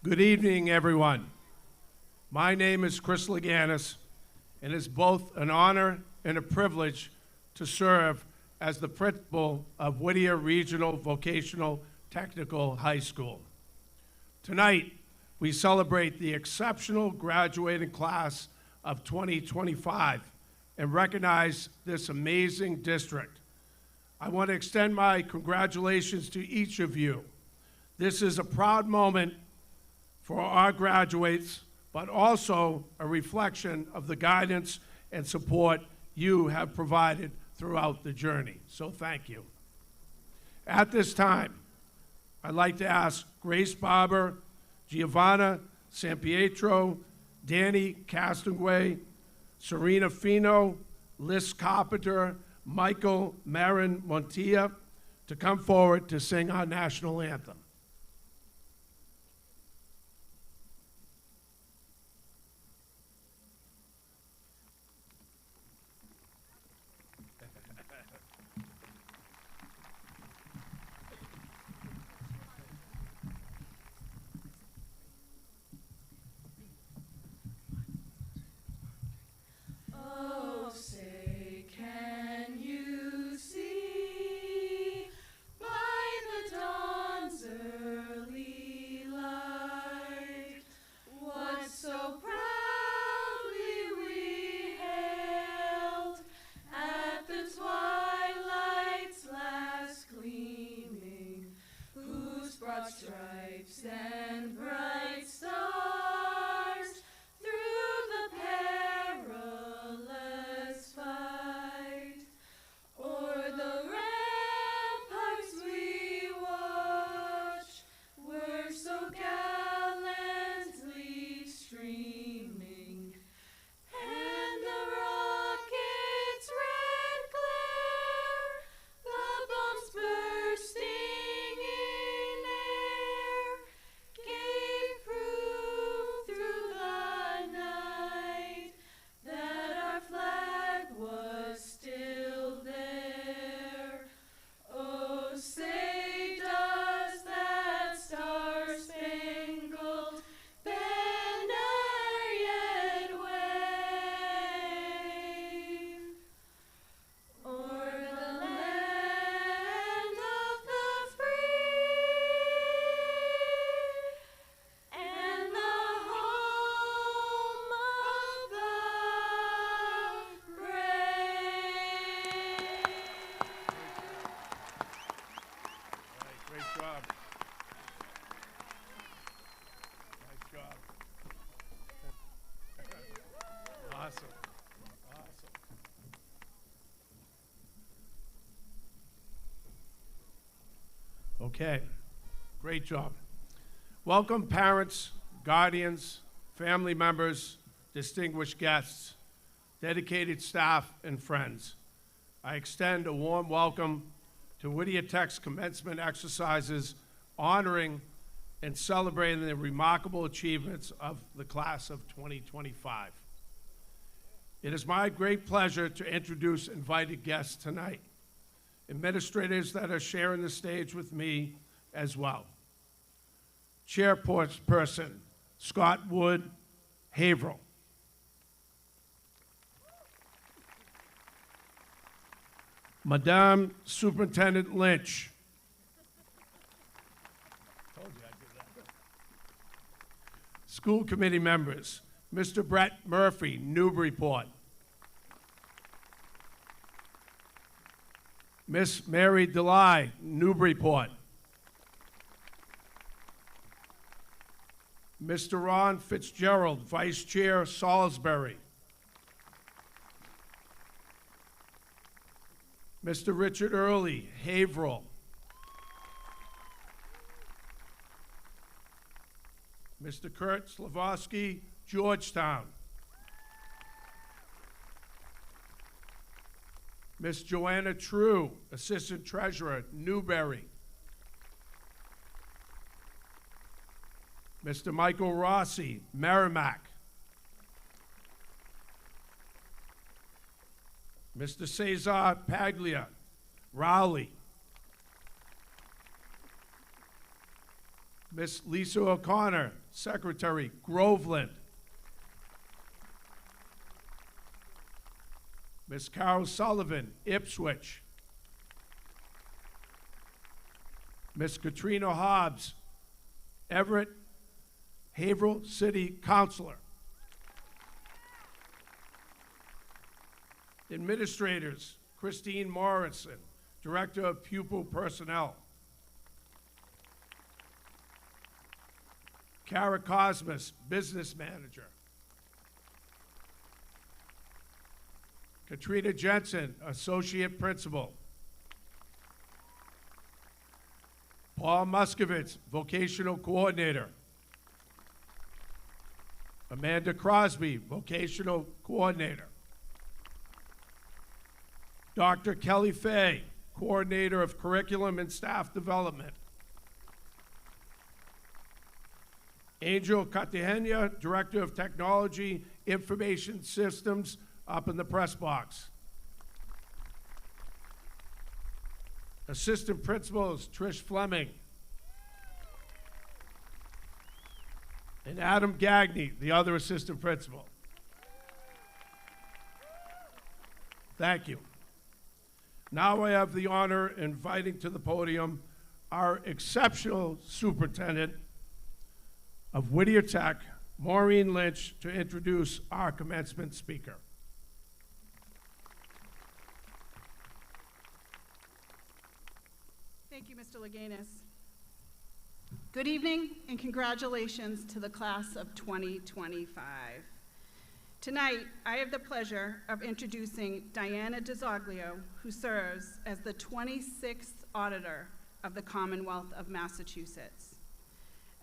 Good evening, everyone. My name is Chris Laganis, and it's both an honor and a privilege to serve as the principal of Whittier Regional Vocational Technical High School. Tonight, we celebrate the exceptional graduating class of 2025 and recognize this amazing district. I want to extend my congratulations to each of you. This is a proud moment for our graduates, but also a reflection of the guidance and support you have provided throughout the journey. So thank you. At this time, I'd like to ask Grace Barber, Giovanna Sampietro, Danny Castonguay, Serena Fino, Liz Carpenter, Michael Marin Montilla to come forward to sing our national anthem. Oh, say, can you see by the dawn's early light what so proudly we hailed at the twilight's last gleaming, whose broad stripes and bright stars through the perilous fight o'er the ramparts we watched were so gallantly streaming, and the rocket's red glare, the bombs bursting in air, gave proof through the night that our flag was still there. Oh, say does that star-spangled banner yet wave o'er the land of the free and the home of the brave? All right, great job. Nice job. Awesome. Awesome. Okay, great job. Welcome, parents, guardians, family members, distinguished guests, dedicated staff, and friends. I extend a warm welcome to Whittier Tech's commencement exercises, honoring and celebrating the remarkable achievements of the class of 2025. It is my great pleasure to introduce invited guests tonight, administrators that are sharing the stage with me as well. Chairperson Scott Wood, Haverhill. Madame Superintendent Lynch. Told you I'd do that. School committee members, Mr. Brett Murphy, Newburyport. Miss Mary Delay, Newburyport. Mr. Ron Fitzgerald, Vice Chair, Salisbury. Mr. Richard Early, Haverhill. Mr. Kurt Slavosky, Georgetown. Miss Joanna True, Assistant Treasurer, Newbury. Mr. Michael Rossi, Merrimack. Mr. Cesar Paglia, Raleigh. Miss Lisa O'Connor, Secretary, Groveland. Miss Carol Sullivan, Ipswich. Miss Katrina Hobbs, Everett, Haverhill City Councilor. Administrators, Christine Morrison, Director of Pupil Personnel. Kara Cosmas, Business Manager. Katrina Jensen, Associate Principal. Paul Muskovitz, Vocational Coordinator. Amanda Crosby, Vocational Coordinator. Dr. Kelly Fay, Coordinator of Curriculum and Staff Development. Angel Cartagena, Director of Technology Information Systems, up in the press box. Assistant Principals, Trish Fleming. And Adam Gagney, the other Assistant Principal. Thank you. Now I have the honor of inviting to the podium our exceptional Superintendent of Whittier Tech, Maureen Lynch, to introduce our commencement speaker. Thank you, Mr. Leganis. Good evening and congratulations to the class of 2025. Tonight, I have the pleasure of introducing Diana DiZoglio, who serves as the 26th Auditor of the Commonwealth of Massachusetts.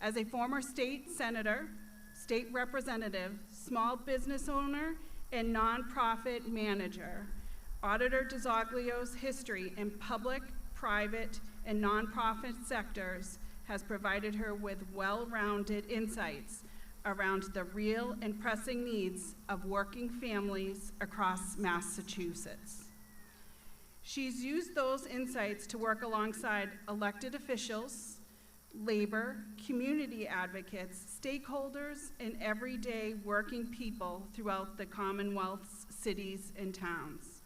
As a former state senator, state representative, small business owner, and nonprofit manager, Auditor DiZoglio's history in public, private, and nonprofit sectors has provided her with well-rounded insights around the real and pressing needs of working families across Massachusetts. She's used those insights to work alongside elected officials, labor, community advocates, stakeholders, and everyday working people throughout the Commonwealth's cities and towns.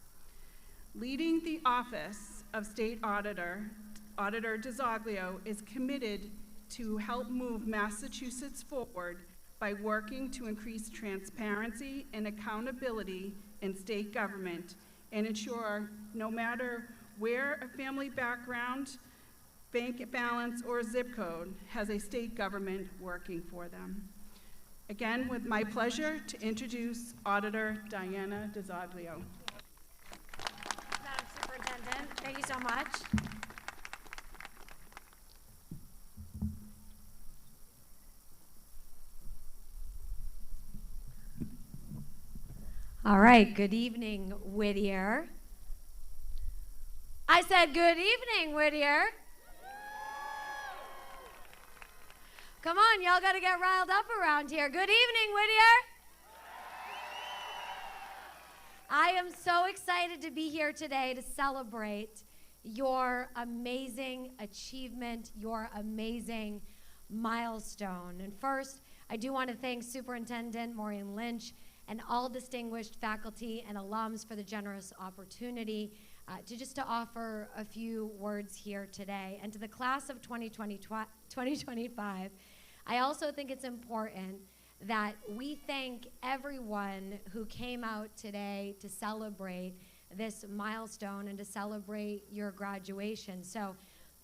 Leading the Office of State Auditor, Auditor DiZoglio is committed to help move Massachusetts forward by working to increase transparency and accountability in state government and ensure no matter where a family background, bank balance, or zip code has a state government working for them. Again, with my pleasure to introduce Auditor Diana DiZoglio. Madam Superintendent, thank you so much. All right, good evening, Whittier. I said good evening, Whittier. Come on, y'all got to get riled up around here. Good evening, Whittier. I am so excited to be here today to celebrate your amazing achievement, your amazing milestone. And first, I do want to thank Superintendent Maureen Lynch and all distinguished faculty and alums for the generous opportunity to offer a few words here today. And to the class of 2025, I also think it's important that we thank everyone who came out today to celebrate this milestone and to celebrate your graduation. So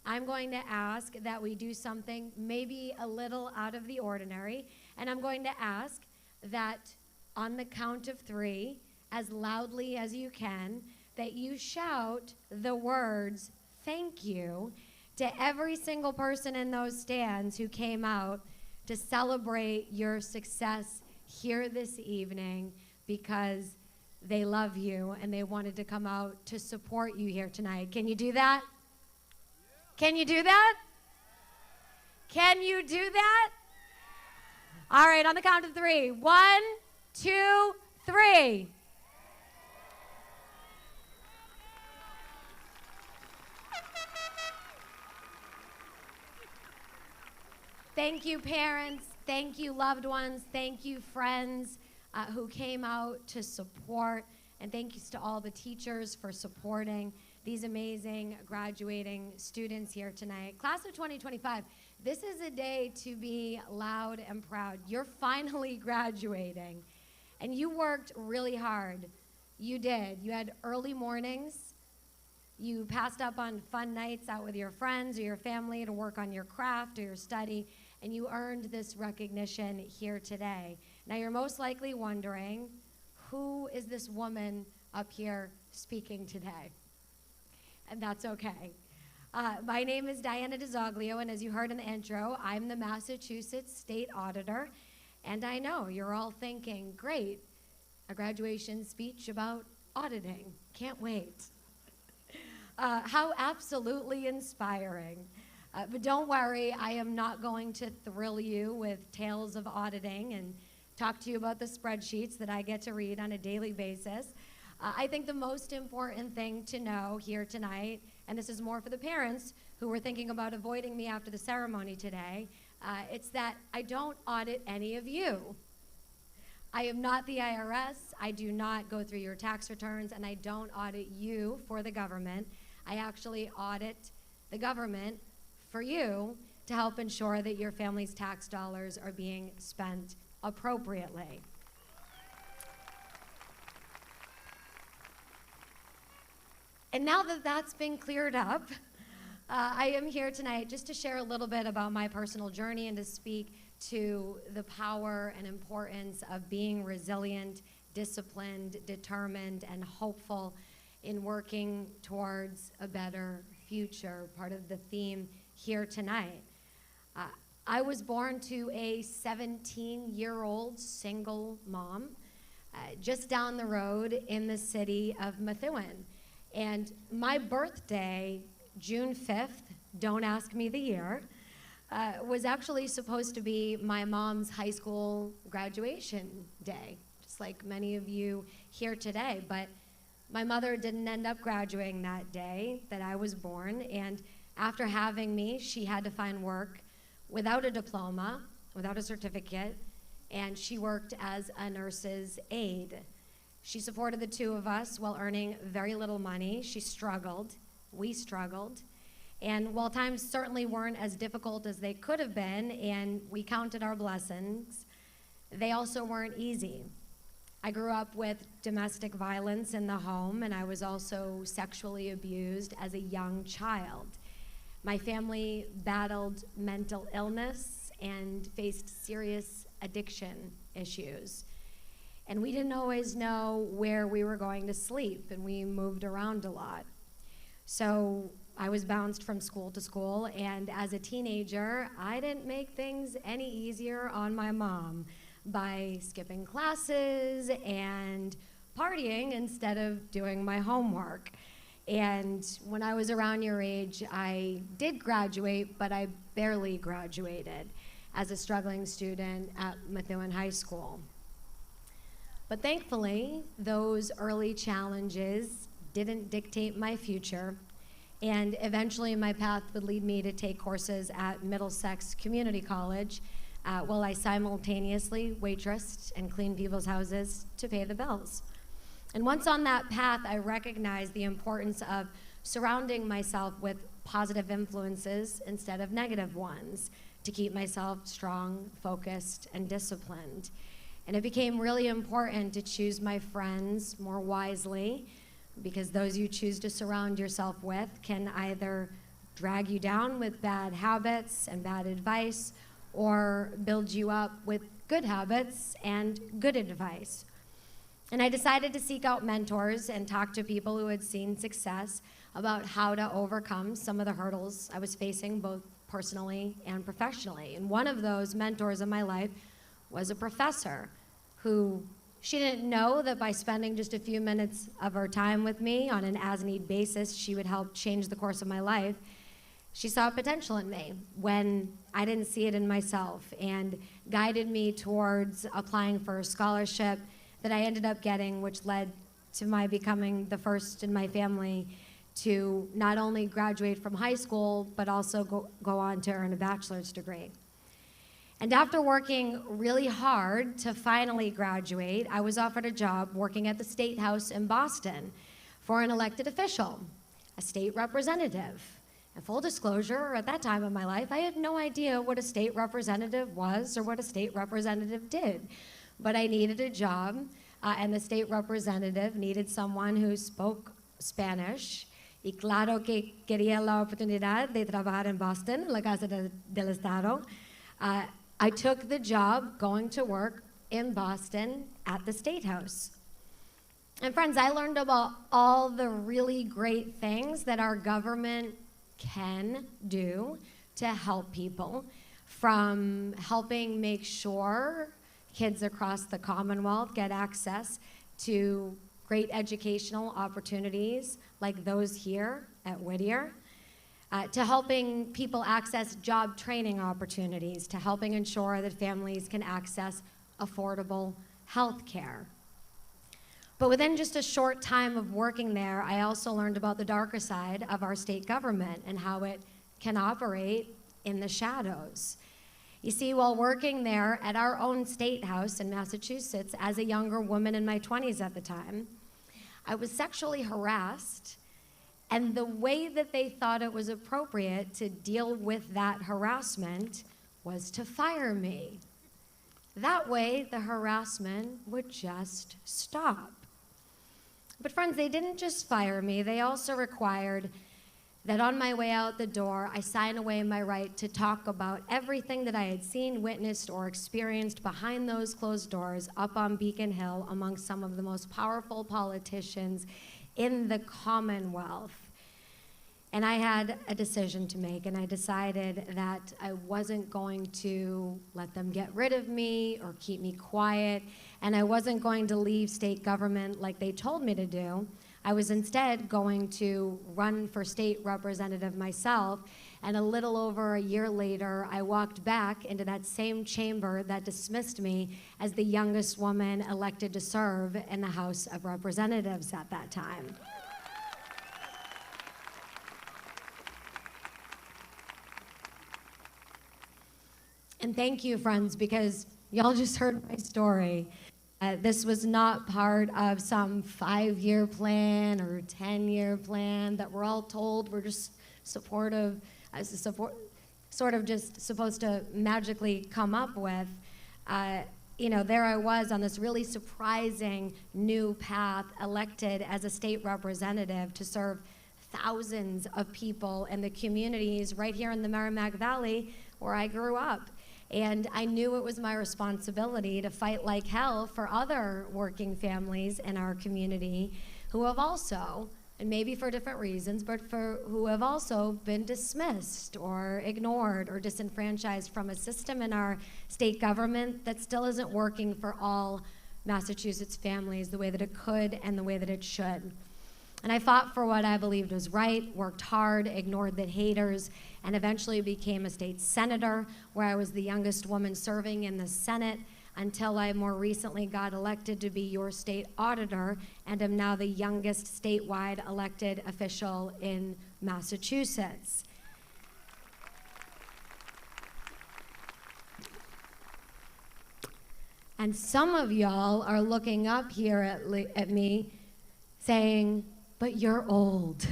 I'm going to ask that we do something maybe a little out of the ordinary, and I'm going to ask that on the count of 3, as loudly as you can, that you shout the words, "Thank you," to every single person in those stands who came out to celebrate your success here this evening because they love you and they wanted to come out to support you here tonight. Can you do that? Can you do that? Can you do that? All right, on the count of 3. 1, 2, 3. Thank you, parents. Thank you, loved ones. Thank you, friends who came out to support. And thank you to all the teachers for supporting these amazing graduating students here tonight. Class of 2025, this is a day to be loud and proud. You're finally graduating. And you worked really hard. You did. You had early mornings. You passed up on fun nights out with your friends or your family to work on your craft or your study, and you earned this recognition here today. Now you're most likely wondering, who is this woman up here speaking today? And that's okay. My name is Diana DiZoglio, and as you heard in the intro, I'm the Massachusetts State Auditor. And I know you're all thinking, great, a graduation speech about auditing. Can't wait. How absolutely inspiring. But don't worry, I am not going to thrill you with tales of auditing and talk to you about the spreadsheets that I get to read on a daily basis. I think the most important thing to know here tonight, and this is more for the parents who were thinking about avoiding me after the ceremony today, it's that I don't audit any of you. I am not the IRS. I do not go through your tax returns, and I don't audit you for the government. I actually audit the government for you to help ensure that your family's tax dollars are being spent appropriately. And now that that's been cleared up, I am here tonight just to share a little bit about my personal journey and to speak to the power and importance of being resilient, disciplined, determined, and hopeful in working towards a better future, part of the theme here tonight. I was born to a 17-year-old single mom just down the road in the city of Methuen. And my birthday, June 5th, don't ask me the year, was actually supposed to be my mom's high school graduation day, just like many of you here today. But my mother didn't end up graduating that day that I was born, and after having me, she had to find work without a diploma, without a certificate, and she worked as a nurse's aide. She supported the two of us while earning very little money. She struggled, we struggled, and while times certainly weren't as difficult as they could have been, and we counted our blessings, they also weren't easy. I grew up with domestic violence in the home, and I was also sexually abused as a young child. My family battled mental illness and faced serious addiction issues. And we didn't always know where we were going to sleep, and we moved around a lot. So I was bounced from school to school, and as a teenager, I didn't make things any easier on my mom by skipping classes and partying instead of doing my homework. And when I was around your age, I did graduate, but I barely graduated as a struggling student at Methuen High School. But thankfully, those early challenges didn't dictate my future, and eventually my path would lead me to take courses at Middlesex Community College while I simultaneously waitressed and cleaned people's houses to pay the bills. And once on that path, I recognized the importance of surrounding myself with positive influences instead of negative ones to keep myself strong, focused, and disciplined. And it became really important to choose my friends more wisely, because those you choose to surround yourself with can either drag you down with bad habits and bad advice, or build you up with good habits and good advice. And I decided to seek out mentors and talk to people who had seen success about how to overcome some of the hurdles I was facing both personally and professionally. And one of those mentors in my life was a professor who, she didn't know that by spending just a few minutes of her time with me on an as-need basis, she would help change the course of my life. She saw potential in me when I didn't see it in myself, and guided me towards applying for a scholarship that I ended up getting, which led to my becoming the first in my family to not only graduate from high school, but also go on to earn a bachelor's degree. And after working really hard to finally graduate, I was offered a job working at the State House in Boston for an elected official, a state representative. And full disclosure, at that time of my life, I had no idea what a state representative was or what a state representative did. But I needed a job, and the state representative needed someone who spoke Spanish. Y claro que quería la oportunidad de trabajar en Boston, la Casa del Estado. I took the job going to work in Boston at the State House. And friends, I learned about all the really great things that our government can do to help people, from helping make sure kids across the Commonwealth get access to great educational opportunities like those here at Whittier, to helping people access job training opportunities, to helping ensure that families can access affordable health care. But within just a short time of working there, I also learned about the darker side of our state government and how it can operate in the shadows. You see, while working there at our own state house in Massachusetts as a younger woman in my 20s at the time, I was sexually harassed, and the way that they thought it was appropriate to deal with that harassment was to fire me. That way, the harassment would just stop. But friends, they didn't just fire me, they also required that on my way out the door, I sign away my right to talk about everything that I had seen, witnessed, or experienced behind those closed doors up on Beacon Hill among some of the most powerful politicians in the Commonwealth. And I had a decision to make, and I decided that I wasn't going to let them get rid of me or keep me quiet, and I wasn't going to leave state government like they told me to do. I was instead going to run for state representative myself, and a little over a year later, I walked back into that same chamber that dismissed me as the youngest woman elected to serve in the House of Representatives at that time. And thank you, friends, because y'all just heard my story. This was not part of some 5-year plan or 10-year plan that we're all told we're just sort of just supposed to magically come up with. There I was on this really surprising new path, elected as a state representative to serve thousands of people in the communities right here in the Merrimack Valley where I grew up. And I knew it was my responsibility to fight like hell for other working families in our community who have also, and maybe for different reasons, but who have also been dismissed or ignored or disenfranchised from a system in our state government that still isn't working for all Massachusetts families the way that it could and the way that it should. And I fought for what I believed was right, worked hard, ignored the haters, and eventually became a state senator, where I was the youngest woman serving in the Senate until I more recently got elected to be your state auditor and am now the youngest statewide elected official in Massachusetts. And some of y'all are looking up here at me saying, but you're old.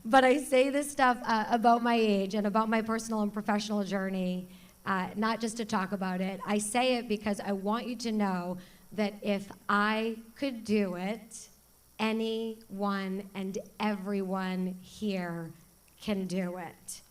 But I say this stuff about my age and about my personal and professional journey, not just to talk about it. I say it because I want you to know that if I could do it, anyone and everyone here can do it.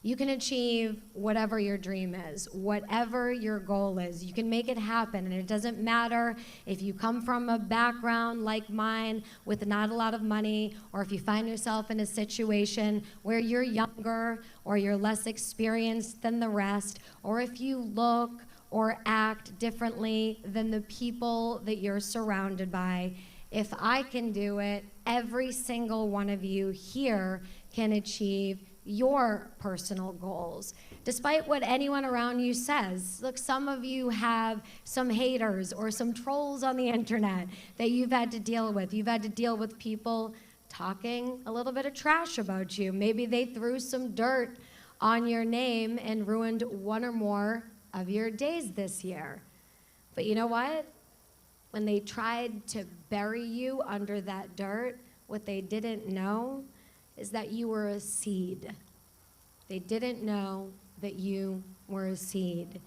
You can achieve whatever your dream is, whatever your goal is. You can make it happen, and it doesn't matter if you come from a background like mine with not a lot of money, or if you find yourself in a situation where you're younger or you're less experienced than the rest, or if you look or act differently than the people that you're surrounded by. If I can do it, every single one of you here can achieve your personal goals, despite what anyone around you says. Look, some of you have some haters or some trolls on the internet that you've had to deal with. You've had to deal with people talking a little bit of trash about you. Maybe they threw some dirt on your name and ruined one or more of your days this year. But you know what? When they tried to bury you under that dirt, what they didn't know is that you were a seed. They didn't know that you were a seed.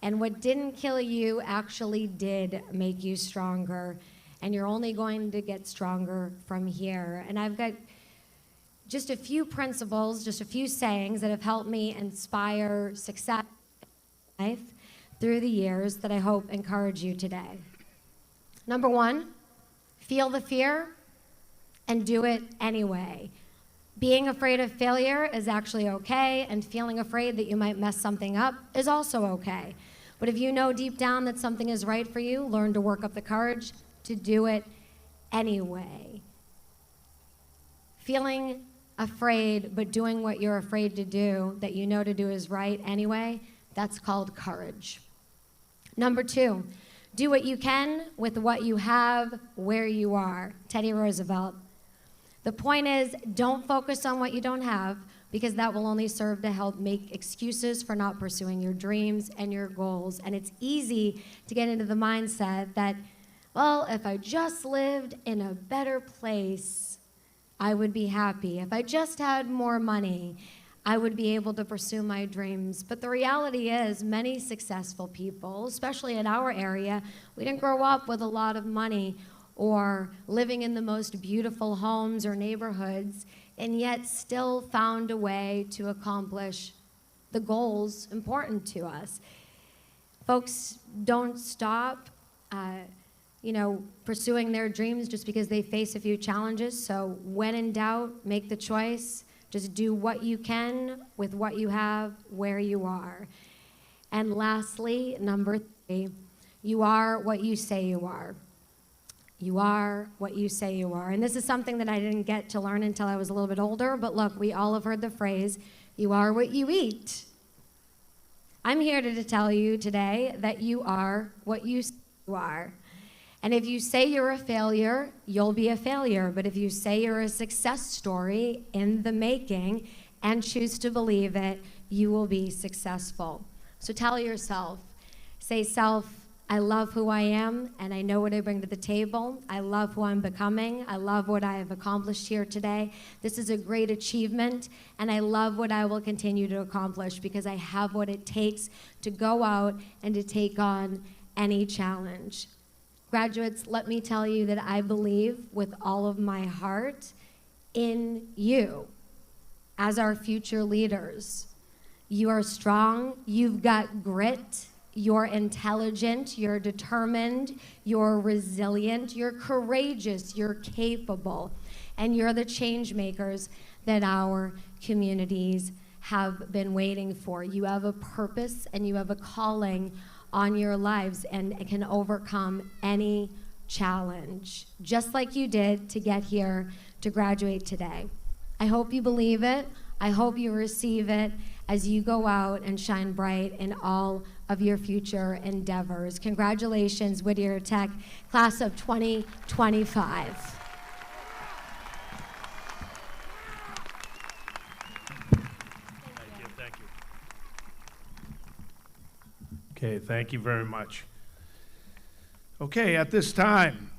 And what didn't kill you actually did make you stronger. And you're only going to get stronger from here. And I've got just a few principles, just a few sayings that have helped me inspire success in life through the years that I hope encourage you today. Number one, feel the fear and do it anyway. Being afraid of failure is actually okay, and feeling afraid that you might mess something up is also okay. But if you know deep down that something is right for you, learn to work up the courage to do it anyway. Feeling afraid, but doing what you're afraid to do, that you know to do is right anyway, that's called courage. Number two, do what you can with what you have where you are. Teddy Roosevelt. The point is, don't focus on what you don't have, because that will only serve to help make excuses for not pursuing your dreams and your goals. And it's easy to get into the mindset that, well, if I just lived in a better place, I would be happy. If I just had more money, I would be able to pursue my dreams. But the reality is, many successful people, especially in our area, we didn't grow up with a lot of money or living in the most beautiful homes or neighborhoods, and yet still found a way to accomplish the goals important to us. Folks don't stop pursuing their dreams just because they face a few challenges. So when in doubt, make the choice. Just do what you can with what you have where you are. And lastly, number three, you are what you say you are. You are what you say you are. And this is something that I didn't get to learn until I was a little bit older, but look, we all have heard the phrase, you are what you eat. I'm here to tell you today that you are what you say you are. And if you say you're a failure, you'll be a failure. But if you say you're a success story in the making and choose to believe it, you will be successful. So tell yourself, say, self, I love who I am, and I know what I bring to the table. I love who I'm becoming. I love what I have accomplished here today. This is a great achievement, and I love what I will continue to accomplish because I have what it takes to go out and to take on any challenge. Graduates, let me tell you that I believe with all of my heart in you as our future leaders. You are strong, you've got grit, you're intelligent, you're determined, you're resilient, you're courageous, you're capable, and you're the change makers that our communities have been waiting for. You have a purpose and you have a calling on your lives and can overcome any challenge, just like you did to get here to graduate today. I hope you believe it. I hope you receive it as you go out and shine bright in all of your future endeavors. Congratulations, Whittier Tech, class of 2025. Okay, thank you very much. Okay, at this time,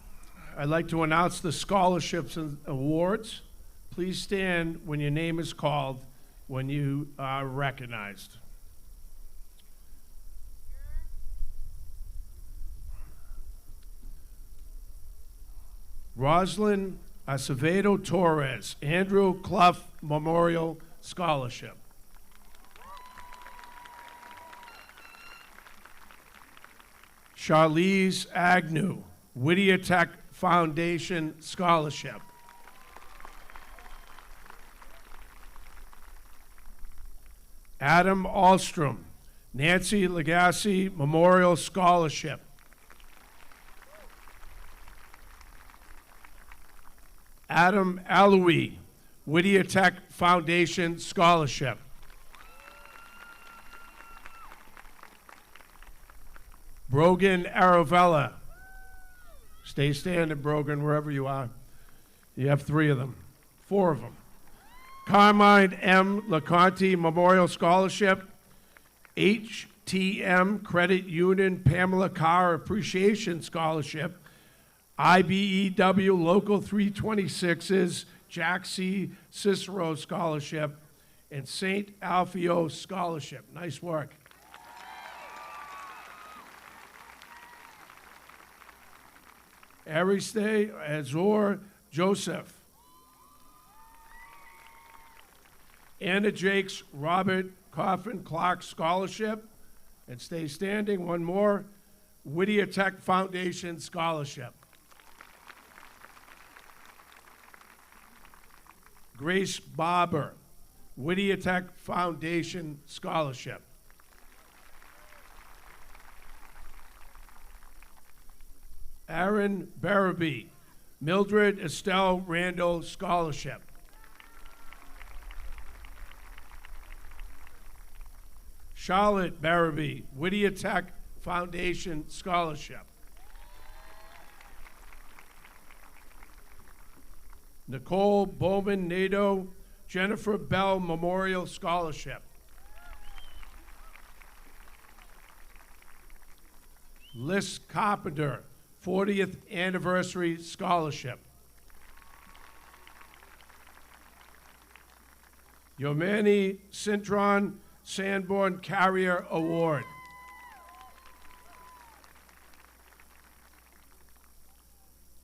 I'd like to announce the scholarships and awards. Please stand when your name is called, when you are recognized. Roslyn Acevedo Torres, Andrew Clough Memorial Scholarship. Charlize Agnew, Whittier Tech Foundation Scholarship. Adam Alstrom, Nancy Legacy Memorial Scholarship. Adam Alloui, Whittier Tech Foundation Scholarship. Brogan Aravella. Stay standing, Brogan, wherever you are. You have 3 of them, 4 of them. Carmine M. LeConte Memorial Scholarship, HTM Credit Union Pamela Carr Appreciation Scholarship, IBEW Local 326's Jack C. Cicero Scholarship, and St. Alfio Scholarship. Nice work. Ariste Azor Joseph. Anna Jakes Robert Coffin Clark Scholarship. And stay standing, one more. Whittier Tech Foundation Scholarship. Grace Barber, Whittier Tech Foundation Scholarship. Aaron Barabee, Mildred Estelle Randall Scholarship. Charlotte Barabee, Whittier Tech Foundation Scholarship. Nicole Bowman Nadeau, Jennifer Bell Memorial Scholarship. Liz Carpenter, 40th Anniversary Scholarship. Yomani Cintron Sanborn Carrier Award.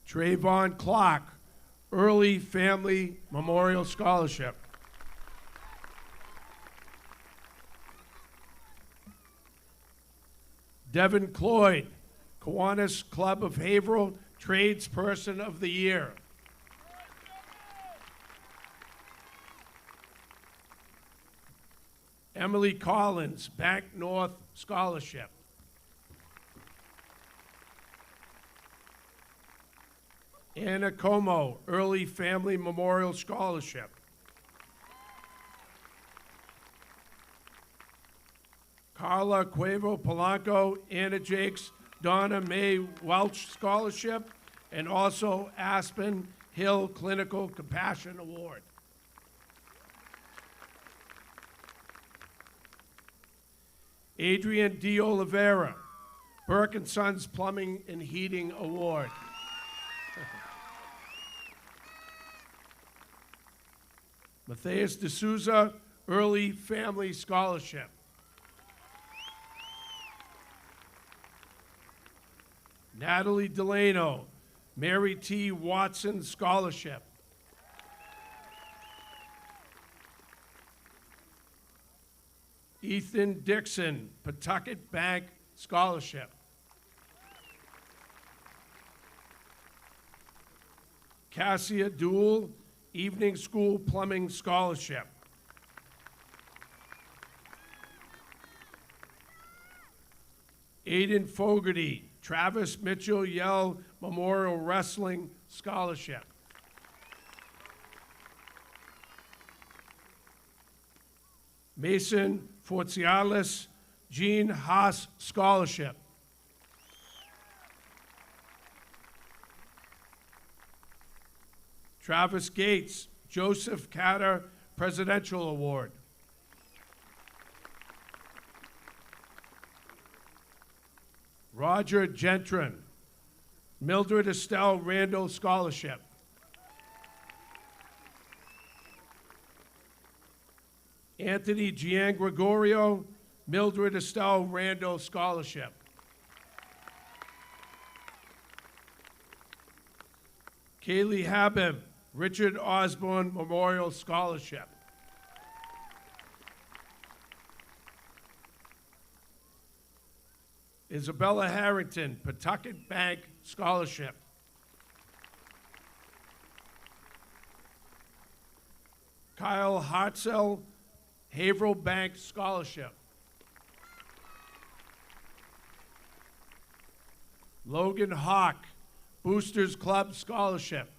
Trayvon Clark, Early Family Memorial Scholarship. Devin Cloyd, Kiwanis Club of Haverhill Tradesperson of the Year. Emily Collins, Bank North Scholarship. Anna Como, Early Family Memorial Scholarship. Carla Cuevo Polanco, Anna Jakes, Donna Mae Welch Scholarship, and also Aspen Hill Clinical Compassion Award. Adrian D. Oliveira, Burke & Sons Plumbing and Heating Award. Matthias D'Souza, Early Family Scholarship. Natalie Delano, Mary T. Watson Scholarship. Ethan Dixon, Pawtucket Bank Scholarship. Cassia Duell, Evening School Plumbing Scholarship. Aiden Fogarty, Travis Mitchell Yell Memorial Wrestling Scholarship. Mason Forcialis, Jean Haas Scholarship. Travis Gates, Joseph Catter Presidential Award. Roger Gentron, Mildred Estelle Randall Scholarship. Anthony Giangregorio, Mildred Estelle Randall Scholarship. Kaylee Habib, Richard Osborne Memorial Scholarship. Isabella Harrington, Pawtucket Bank Scholarship. Kyle Hartzell, Haverhill Bank Scholarship. Logan Hawk, Boosters Club Scholarship.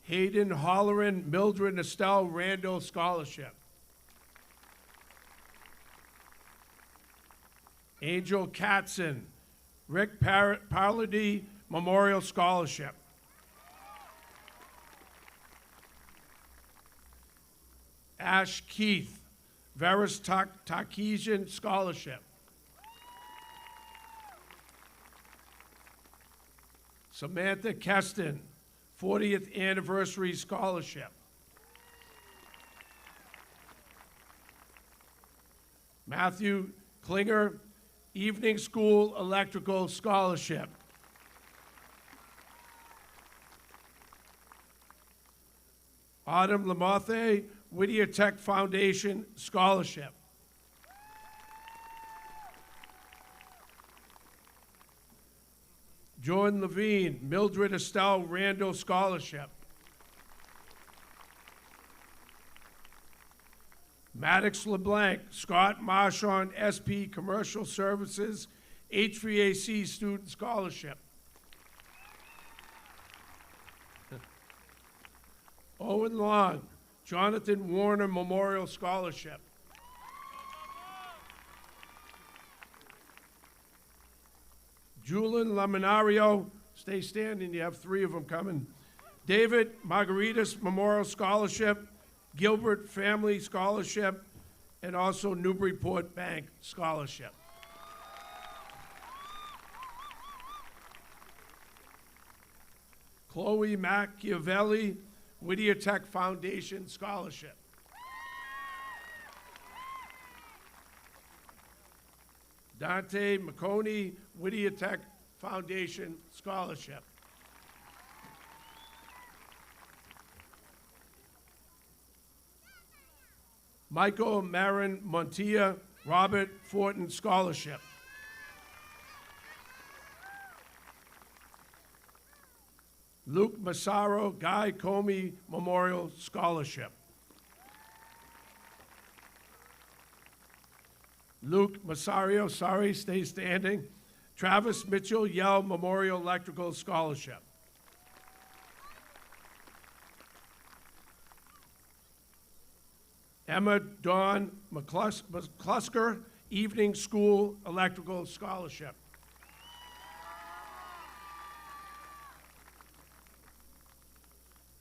Hayden Holleran, Mildred Estelle Randall Scholarship. Angel Katzen, Rick Parlady Memorial Scholarship. Ash Keith, Veris Tarkesian Scholarship. Samantha Keston, 40th Anniversary Scholarship. Matthew Klinger, Evening School Electrical Scholarship. Autumn Lamarthe, Whittier Tech Foundation Scholarship. Jordan Levine, Mildred Estelle Randall Scholarship. Maddox LeBlanc, Scott Marchand, SP Commercial Services, HVAC Student Scholarship. Owen Long, Jonathan Warner Memorial Scholarship. Julian Laminario, stay standing, you have 3 of them coming. David Margaritas Memorial Scholarship, Gilbert Family Scholarship, and also Newburyport Bank Scholarship. Chloe Machiavelli, Whittier Tech Foundation Scholarship. Dante McConey, Whittier Tech Foundation Scholarship. Michael Marin Montilla, Robert Fortin Scholarship. Luke Massaro, Guy Comey Memorial Scholarship. Luke Massario, sorry, stay standing. Travis Mitchell, Yale Memorial Electrical Scholarship. Emma Dawn McClusker, Evening School Electrical Scholarship.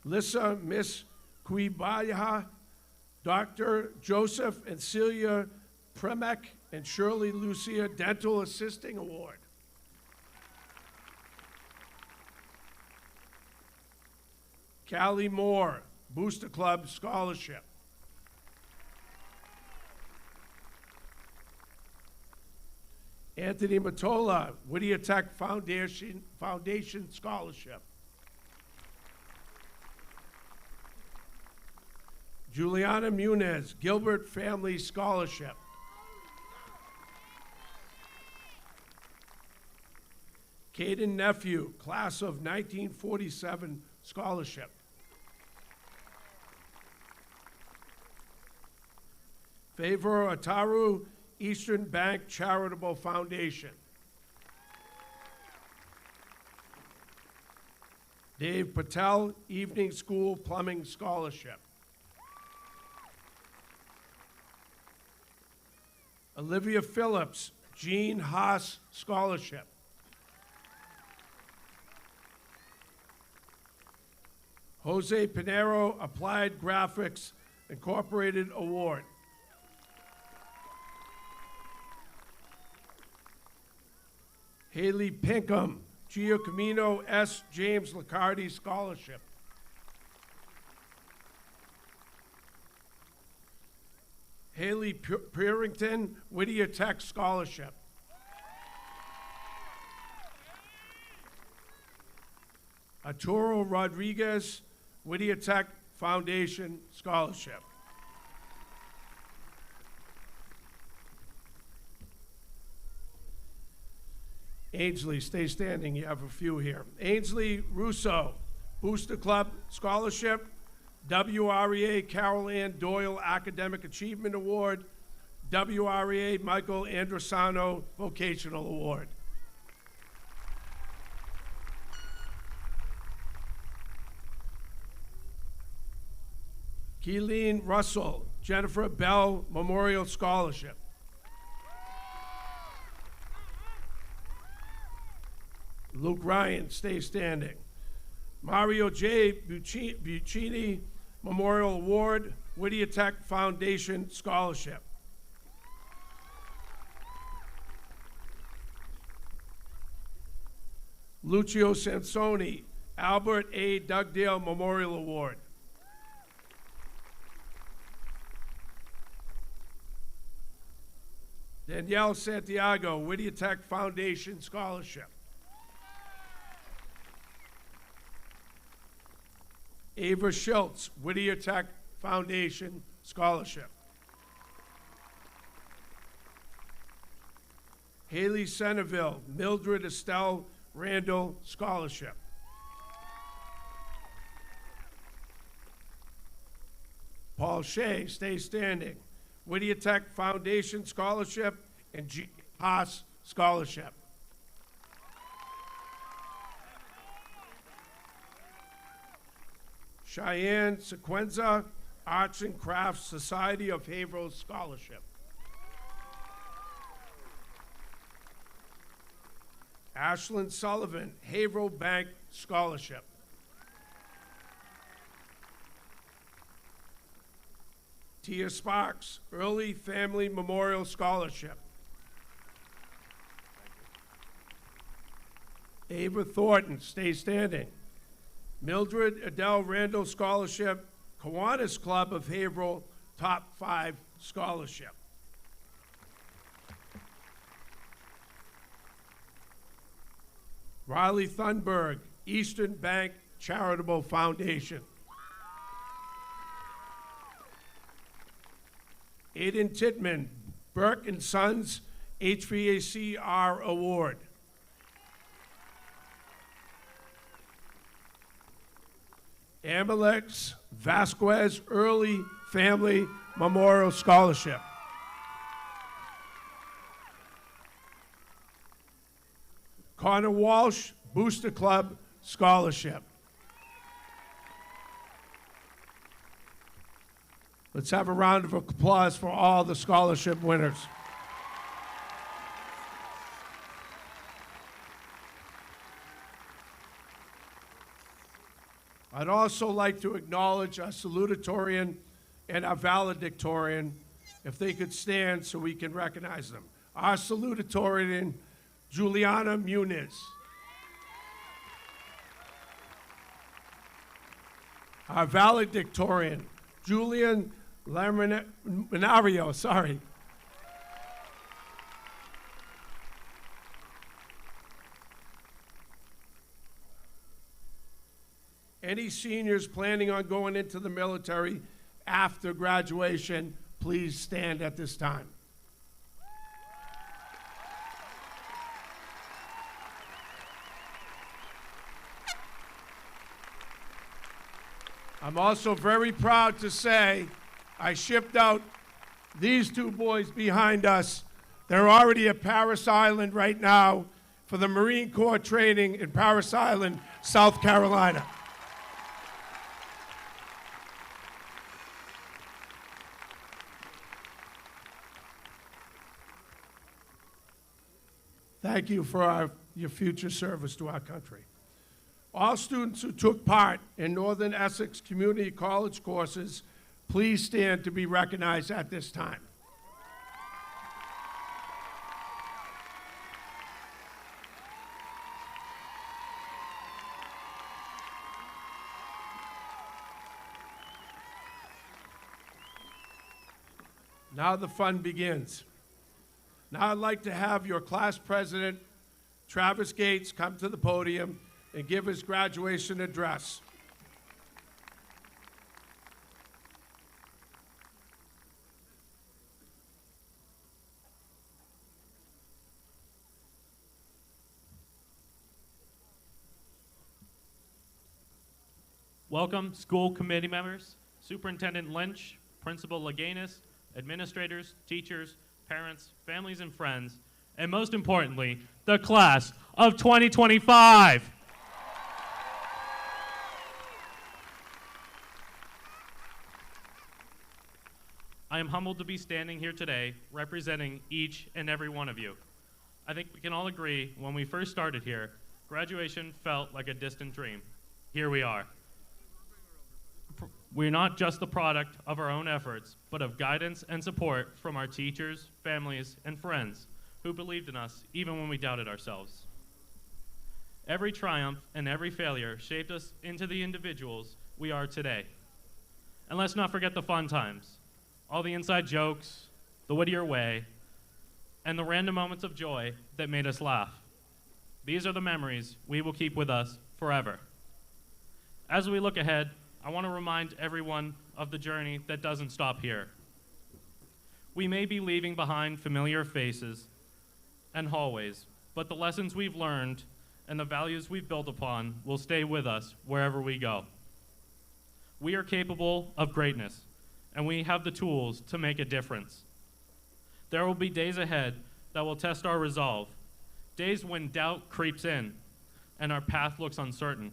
Lissa Miss Quibayaha, Dr. Joseph and Celia Premek and Shirley Lucia Dental Assisting Award. Callie Moore, Booster Club Scholarship. Anthony Matola, Whittier Tech Foundation Scholarship. Juliana Munez, Gilbert Family Scholarship. Caden Nephew, Class of 1947 Scholarship. Favor Ataru, Eastern Bank Charitable Foundation. Dave Patel, Evening School Plumbing Scholarship. Olivia Phillips, Jean Haas Scholarship. Jose Pinero, Applied Graphics Incorporated Award. Haley Pinkham, Giacomino S. James Liccardi Scholarship. Haley Purington, Whittier Tech Scholarship. Arturo Rodriguez, Whittier Tech Foundation Scholarship. Ainsley, stay standing, you have a few here. Ainsley Russo, Booster Club Scholarship. WREA Carol Ann Doyle Academic Achievement Award. WREA Michael Androsano Vocational Award. Keeleen Russell, Jennifer Bell Memorial Scholarship. Luke Ryan, stay standing. Mario J. Buccini Memorial Award. Whittier Tech Foundation Scholarship. Lucio Sansoni, Albert A. Dugdale Memorial Award. Danielle Santiago, Whittier Tech Foundation Scholarship. Ava Schultz, Whittier Tech Foundation Scholarship. Haley Centerville, Mildred Estelle Randall Scholarship. Paul Shea, stay standing, Whittier Tech Foundation Scholarship and G. Haas Scholarship. Cheyenne Sequenza, Arts and Crafts Society of Haverhill Scholarship. Ashlyn Sullivan, Haverhill Bank Scholarship. Tia Sparks, Early Family Memorial Scholarship. Ava Thornton, stay standing, Mildred Adele Randall Scholarship, Kiwanis Club of Haverhill Top 5 Scholarship. Riley Thunberg, Eastern Bank Charitable Foundation. Aiden Titman, Burke and Sons HVACR Award. Amalex Vasquez Early Family Memorial Scholarship. Connor Walsh, Booster Club Scholarship. Let's have a round of applause for all the scholarship winners. I'd also like to acknowledge our salutatorian and our valedictorian, if they could stand so we can recognize them. Our salutatorian, Juliana Muniz. Our valedictorian, Julian Laminario, sorry. Any seniors planning on going into the military after graduation, please stand at this time. I'm also very proud to say I shipped out these two boys behind us. They're already at Parris Island right now for the Marine Corps training in Parris Island, South Carolina. Thank you for your future service to our country. All students who took part in Northern Essex Community College courses, please stand to be recognized at this time. Now the fun begins. Now I'd like to have your class president, Travis Gates, come to the podium and give his graduation address. Welcome, school committee members, Superintendent Lynch, Principal Laganis, administrators, teachers, parents, families, and friends, and most importantly, the class of 2025. I am humbled to be standing here today representing each and every one of you. I think we can all agree when we first started here, graduation felt like a distant dream. Here we are. We're not just the product of our own efforts, but of guidance and support from our teachers, families, and friends who believed in us even when we doubted ourselves. Every triumph and every failure shaped us into the individuals we are today. And let's not forget the fun times, all the inside jokes, the Whittier way, and the random moments of joy that made us laugh. These are the memories we will keep with us forever. As we look ahead, I want to remind everyone of the journey that doesn't stop here. We may be leaving behind familiar faces and hallways, but the lessons we've learned and the values we've built upon will stay with us wherever we go. We are capable of greatness, and we have the tools to make a difference. There will be days ahead that will test our resolve, days when doubt creeps in and our path looks uncertain.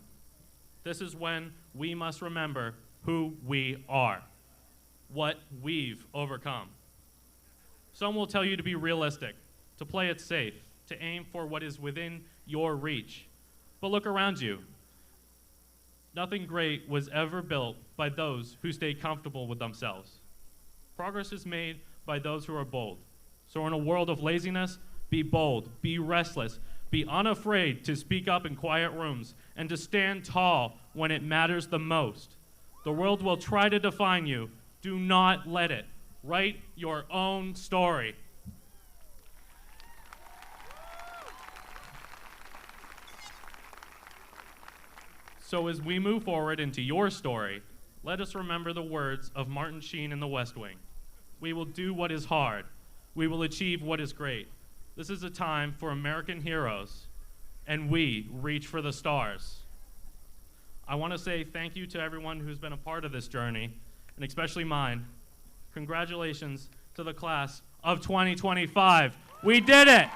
This is when we must remember who we are, what we've overcome. Some will tell you to be realistic, to play it safe, to aim for what is within your reach. But look around you. Nothing great was ever built by those who stay comfortable with themselves. Progress is made by those who are bold. So in a world of laziness, be bold, be restless, be unafraid to speak up in quiet rooms and to stand tall when it matters the most. The world will try to define you. Do not let it. Write your own story. So as we move forward into your story, let us remember the words of Martin Sheen in The West Wing. We will do what is hard. We will achieve what is great. This is a time for American heroes, and we reach for the stars. I want to say thank you to everyone who's been a part of this journey, and especially mine. Congratulations to the class of 2025. We did it!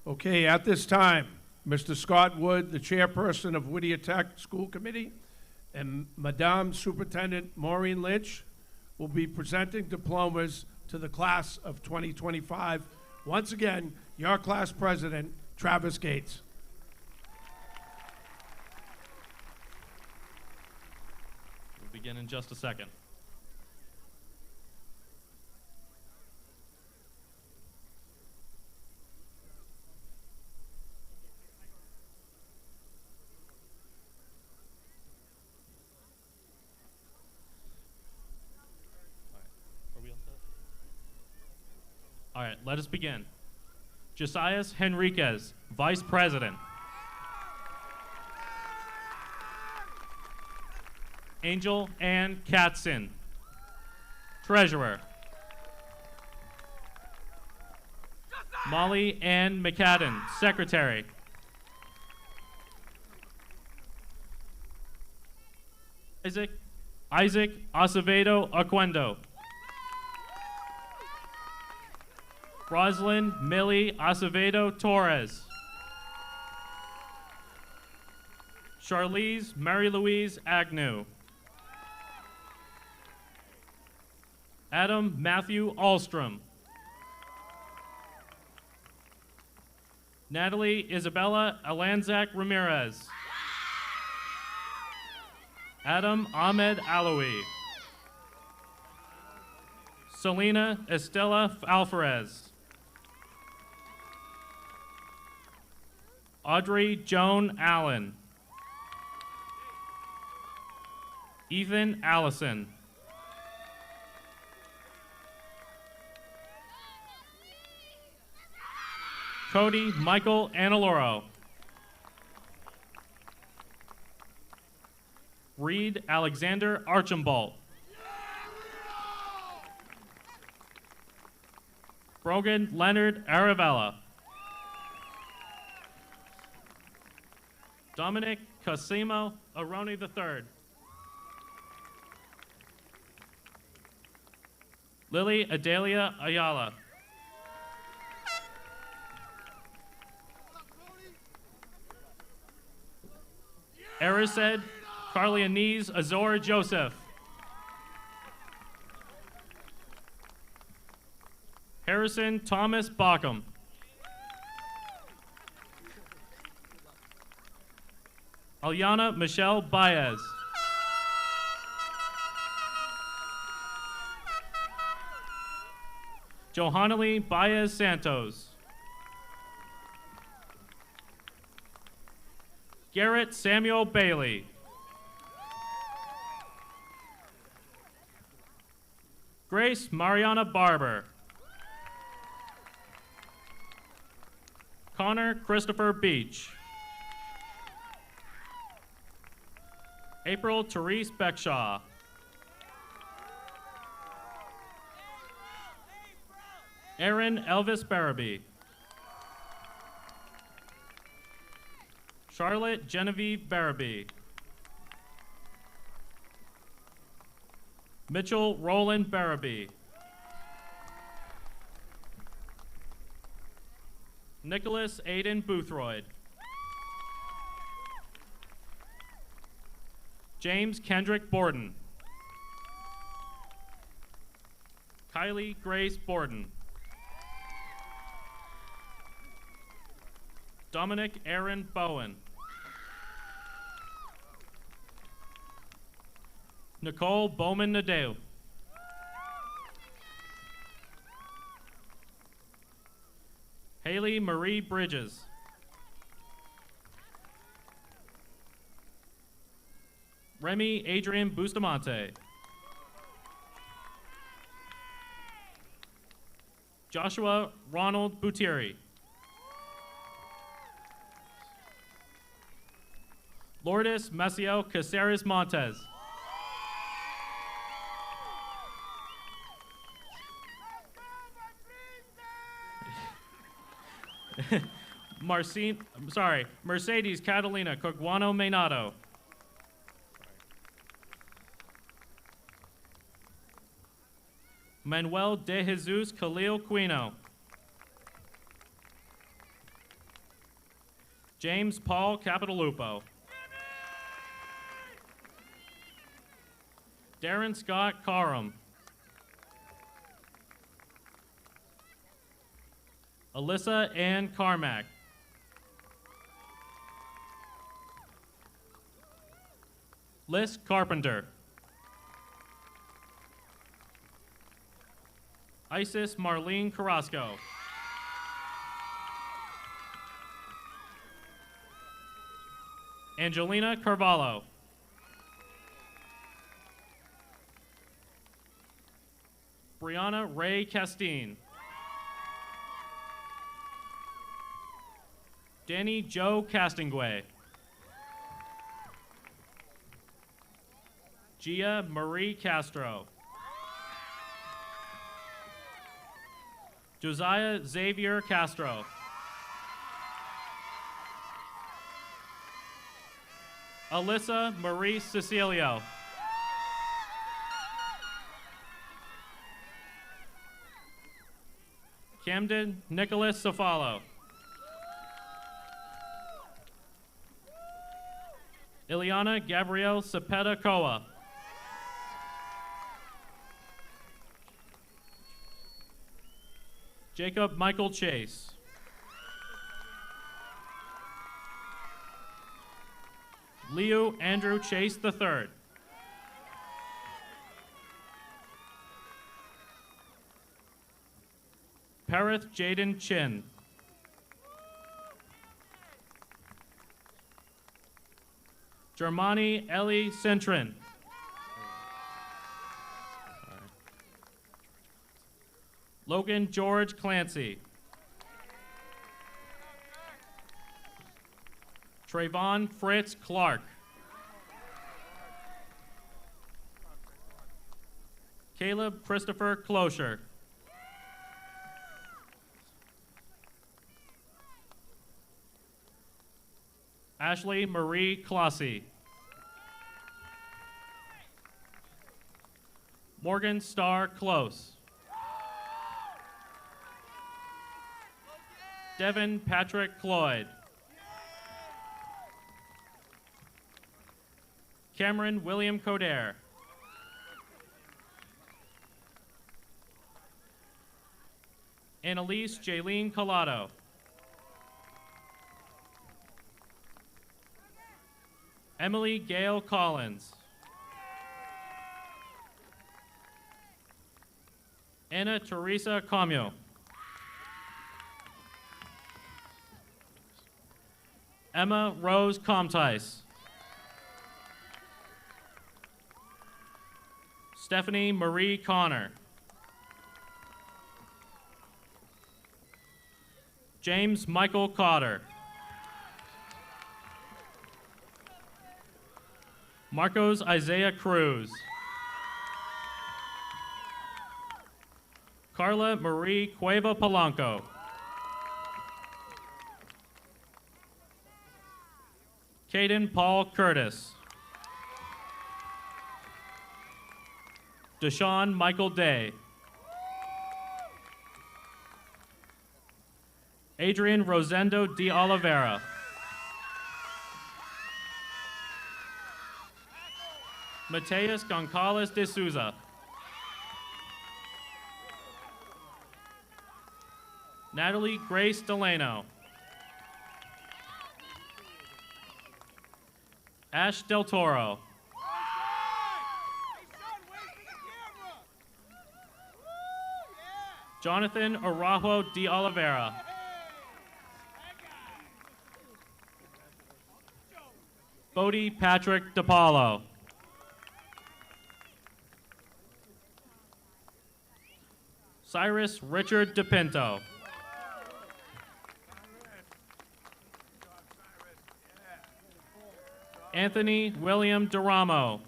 Okay, at this time, Mr. Scott Wood, the chairperson of Whittier Tech School Committee, and Madame Superintendent Maureen Lynch will be presenting diplomas to the class of 2025. Once again, your class president, Travis Gates. We'll begin in just a second. All right, let us begin. Josias Henriquez, Vice President. Angel Ann Katzen, Treasurer. Molly Ann McCadden, Secretary. Isaac Acevedo Aquendo. Rosalind Millie Acevedo Torres. Charlize Mary Louise Agnew. Adam Matthew Alstrom. Natalie Isabella Alanzak Ramirez. Adam Ahmed Alawi. Selena Estella Alvarez. Audrey Joan Allen. Ethan Allison. Cody Michael Annaloro. Reed Alexander Archambault. Brogan Leonard Aravella. Dominic Cosimo Aroni III. Lily Adelia Ayala. Erised Carlianese Azor Joseph. Harrison Thomas Bockham. Alyana Michelle Baez. Johannalie Baez Santos. Garrett Samuel Bailey. Grace Mariana Barber. Connor Christopher Beach. April Therese Beckshaw. Aaron Elvis Barabee. Charlotte Genevieve Barabee. Mitchell Roland Barabee. Nicholas Aiden Boothroyd. James Kendrick Borden. Kylie Grace Borden. Dominic Aaron Bowen. Nicole Bowman Nadeo. Haley Marie Bridges. Remy Adrian Bustamante. Joshua Ronald Butieri. Lourdes Maciel Caceres Montes. Mercedes Catalina Coguano Mainado. Manuel de Jesus Khalil Quino. James Paul Capitalupo. Darren Scott Coram. Alyssa Ann Carmack. Liz Carpenter. Isis Marlene Carrasco. Angelina Carvalho. Brianna Ray Castine. Danny Joe Castingway. Gia Marie Castro. Josiah Xavier Castro. Alyssa Marie Cecilio. Camden Nicholas Sofalo. Ileana Gabrielle Cepeda Coa. Jacob Michael Chase. Leo Andrew Chase III. Parith Jaden Chin. Germani Ellie Cintrin. Logan George Clancy. Trayvon Fritz Clark. Caleb Christopher Closure. Ashley Marie Clossy. Morgan Starr Close. Devin Patrick Cloyd. Cameron William Coder. Annalise Jaylene Collado. Emily Gail Collins. Anna Teresa Comio. Emma Rose Comtice. Stephanie Marie Connor. James Michael Cotter. Marcos Isaiah Cruz. Carla Marie Cueva Polanco. Caden Paul Curtis. Deshaun Michael Day. Adrian Rosendo de Oliveira. Mateus Goncalves de Souza. Natalie Grace Delano. Ash Del Toro. Jonathan Araujo de Oliveira. Bodie Patrick DePaulo. Cyrus Richard DePinto. Anthony William DeRamo.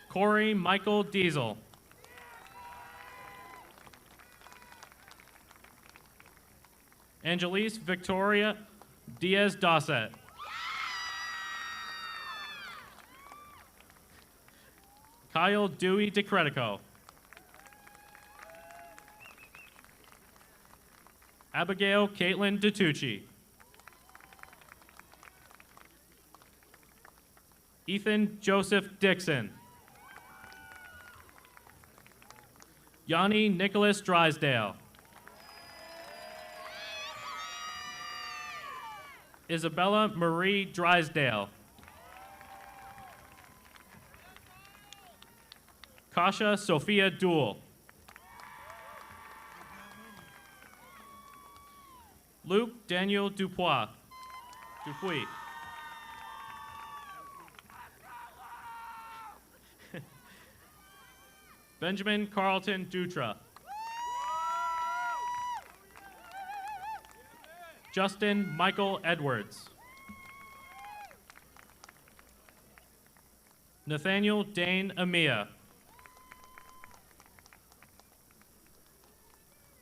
Corey Michael Diesel. Angelise Victoria Diaz Dosset. Kyle Dewey DeCredico. Abigail Caitlin DeTucci. Ethan Joseph Dixon. Yanni Nicholas Drysdale. Isabella Marie Drysdale. Kasha Sophia Duell. Luke Daniel Dupuis. Benjamin Carlton Dutra. Justin Michael Edwards. Nathaniel Dane Amia.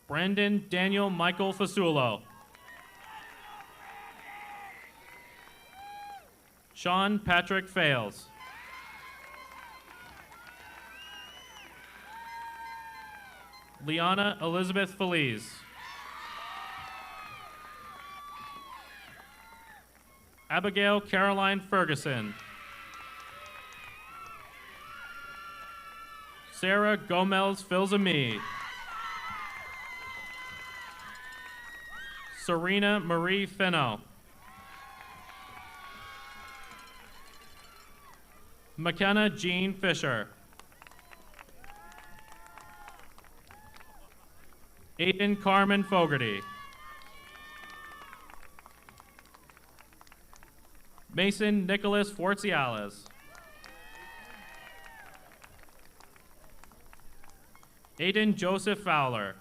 Brandon Daniel Michael Fasulo. Sean Patrick Fales. Liana Elizabeth Feliz. Abigail Caroline Ferguson. Sarah Gomez Filzami. Serena Marie Fino. McKenna Jean Fisher. Aiden Carmen Fogarty. Mason Nicholas Forciales. Aiden Joseph Fowler.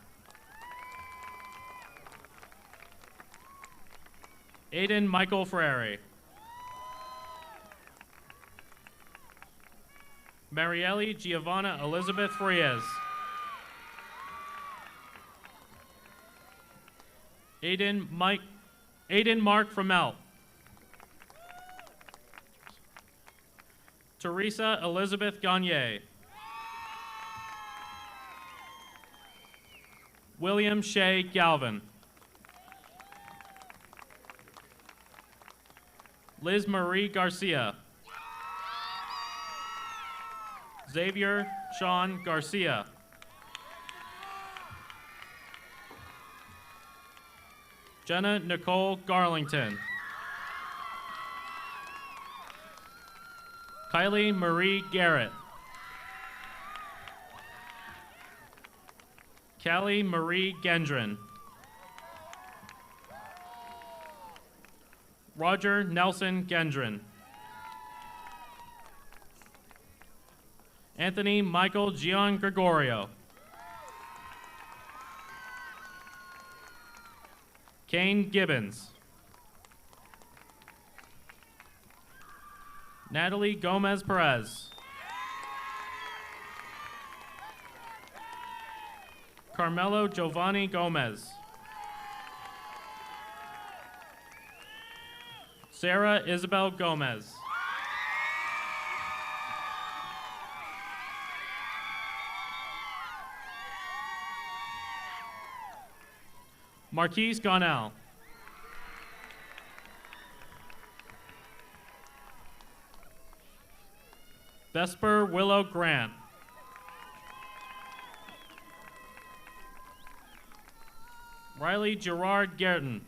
Aiden Michael Frary. Marielle Giovanna Elizabeth Frias. Aiden Mark Fromell. Teresa Elizabeth Gagne. William Shea Galvin. Liz Marie Garcia. Xavier Sean Garcia. Jenna Nicole Garlington. Kylie Marie Garrett. Callie Marie Gendron. Roger Nelson Gendron. Anthony Michael Gian Gregorio. Kane Gibbons. Natalie Gomez Perez. Carmelo Giovanni Gomez. Sarah Isabel Gomez. Marquise Gonell. Vesper Willow Grant. Riley Gerard Gerton.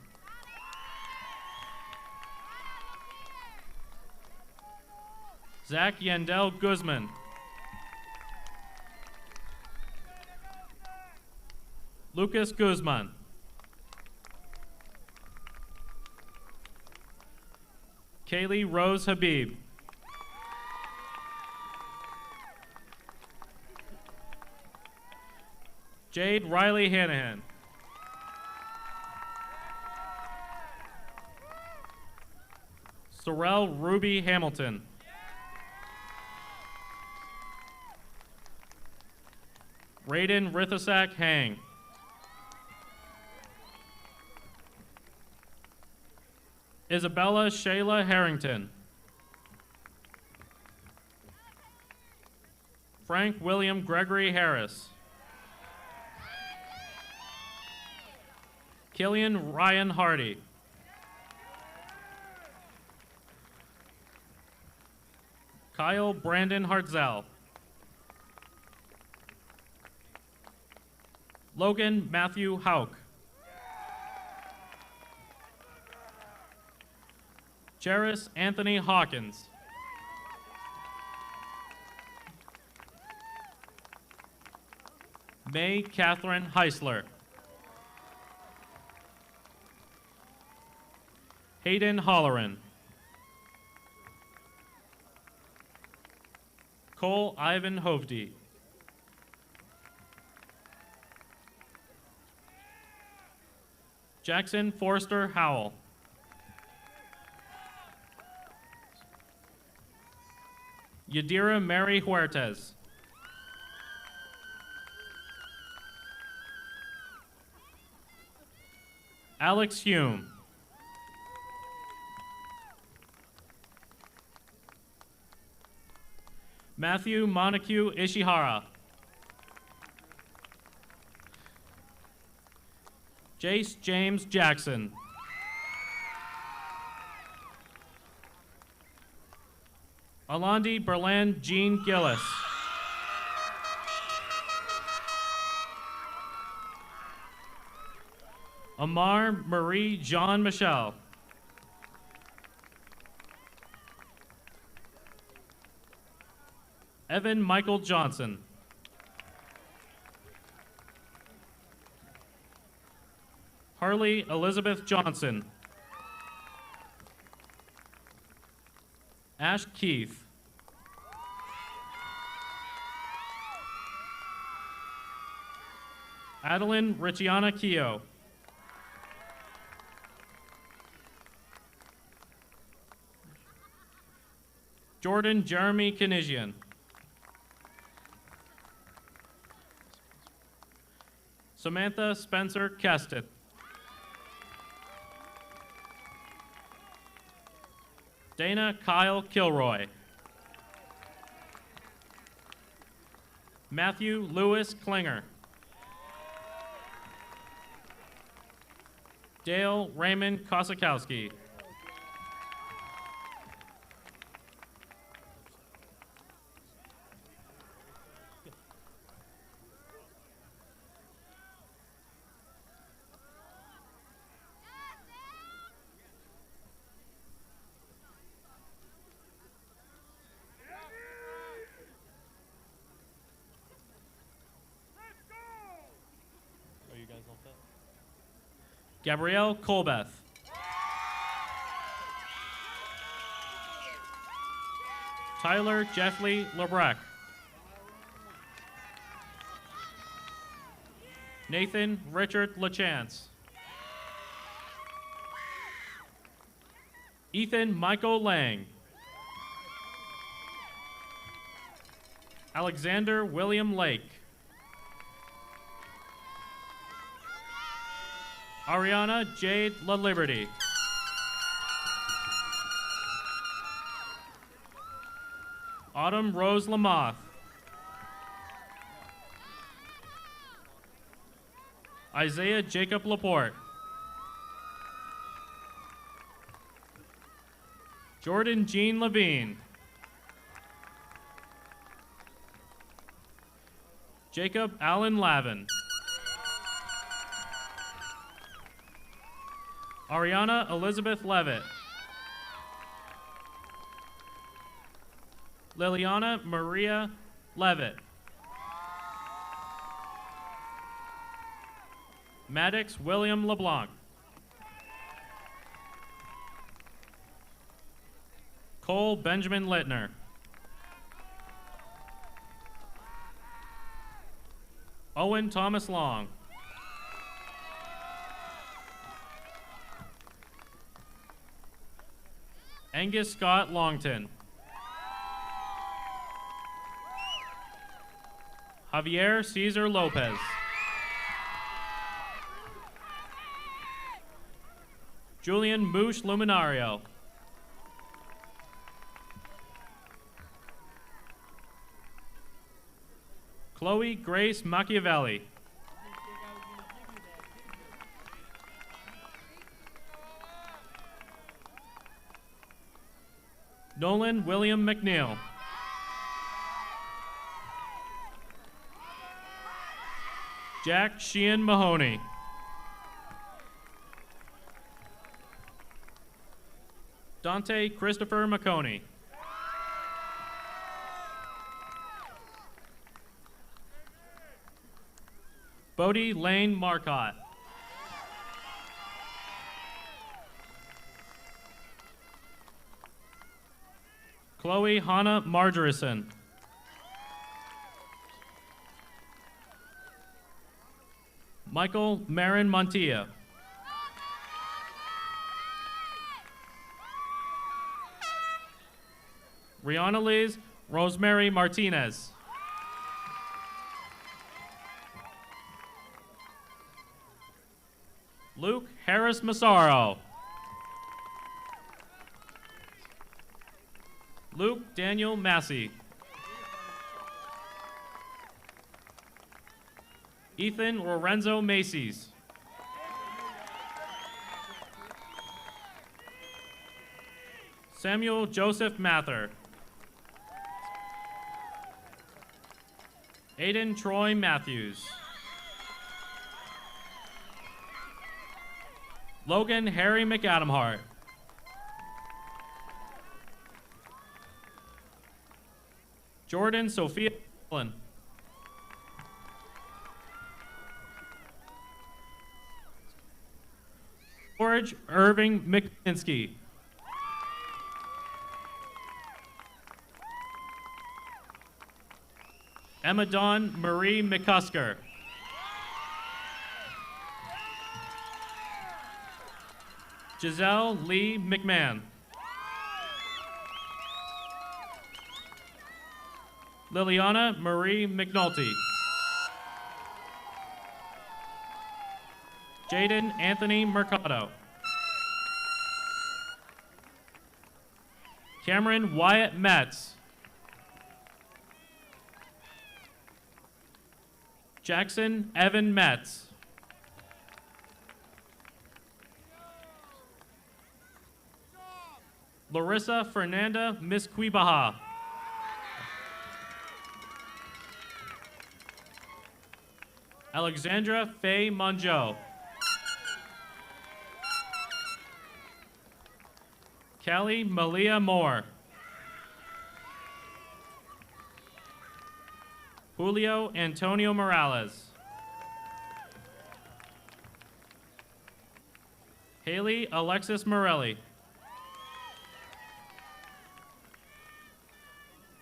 Zach Yandel Guzman. Lucas Guzman. Kaylee Rose Habib. Jade Riley Hanahan. Sorrel Ruby Hamilton. Raiden Rithasak Hang. Isabella Shayla Harrington. Frank William Gregory Harris. Killian Ryan Hardy. Kyle Brandon Hartzell. Logan Matthew Hauk. Jairus Anthony Hawkins. May Catherine Heisler. Hayden Holleran. Cole Ivan Hovde. Jackson Forrester Howell. Yadira Mary Huertas. Alex Hume. Matthew Montague Ishihara. Jace James Jackson. Alandi Berlin Jean Gillis. Amar Marie Jean Michel. Evan Michael Johnson. Harley Elizabeth Johnson. Ash Keith. Adeline Richiana Keogh. Jordan Jeremy Kinesian. Samantha Spencer Kestet. Dana Kyle Kilroy. Matthew Lewis Klinger. Dale Raymond Kosakowski. Gabrielle Colbeth. Tyler Jeffley Lebrecq. Nathan Richard LaChance. Ethan Michael Lang. Alexander William Lake. Ariana Jade LaLiberty. Autumn Rose Lamoth. Isaiah Jacob Laporte. Jordan Jean Levine. Jacob Allen Lavin. Ariana Elizabeth Levitt. Liliana Maria Levitt. Maddox William LeBlanc. Cole Benjamin Littner. Owen Thomas Long. Angus Scott Longton. Javier Cesar Lopez. Julian Moosh Luminario. Chloe Grace Machiavelli. Nolan William McNeil. Jack Sheehan Mahoney. Dante Christopher McConey. Bodie Lane Marcotte. Chloe Hannah Margerison. Michael Marin Montilla. Rihanna Liz Rosemary Martinez. Luke Harris Massaro. Luke Daniel Massey. Ethan Lorenzo Macy's. Samuel Joseph Mather. Aiden Troy Matthews. Logan Harry McAdamhart. Jordan Sophia Allen. George Irving McKinsky. Emma Dawn Marie McCusker. Giselle Lee McMahon. Liliana Marie McNulty. Jaden Anthony Mercado. Cameron Wyatt Metz. Jackson Evan Metz. Larissa Fernanda Misquibaha. Alexandra Faye Mongeau. Kelly Malia Moore. Julio Antonio Morales. Haley Alexis Morelli.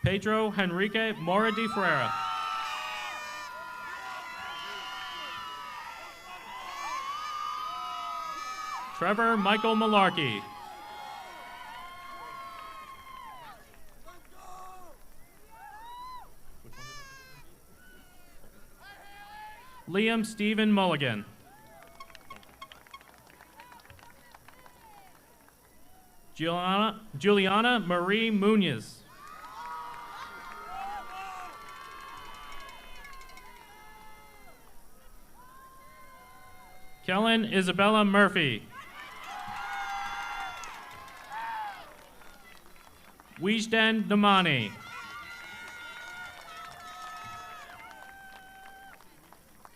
Pedro Henrique Mora de Ferreira. Trevor Michael Malarkey. Liam Stephen Mulligan. Juliana Marie Munoz. Kellen Isabella Murphy. Wijden Damani.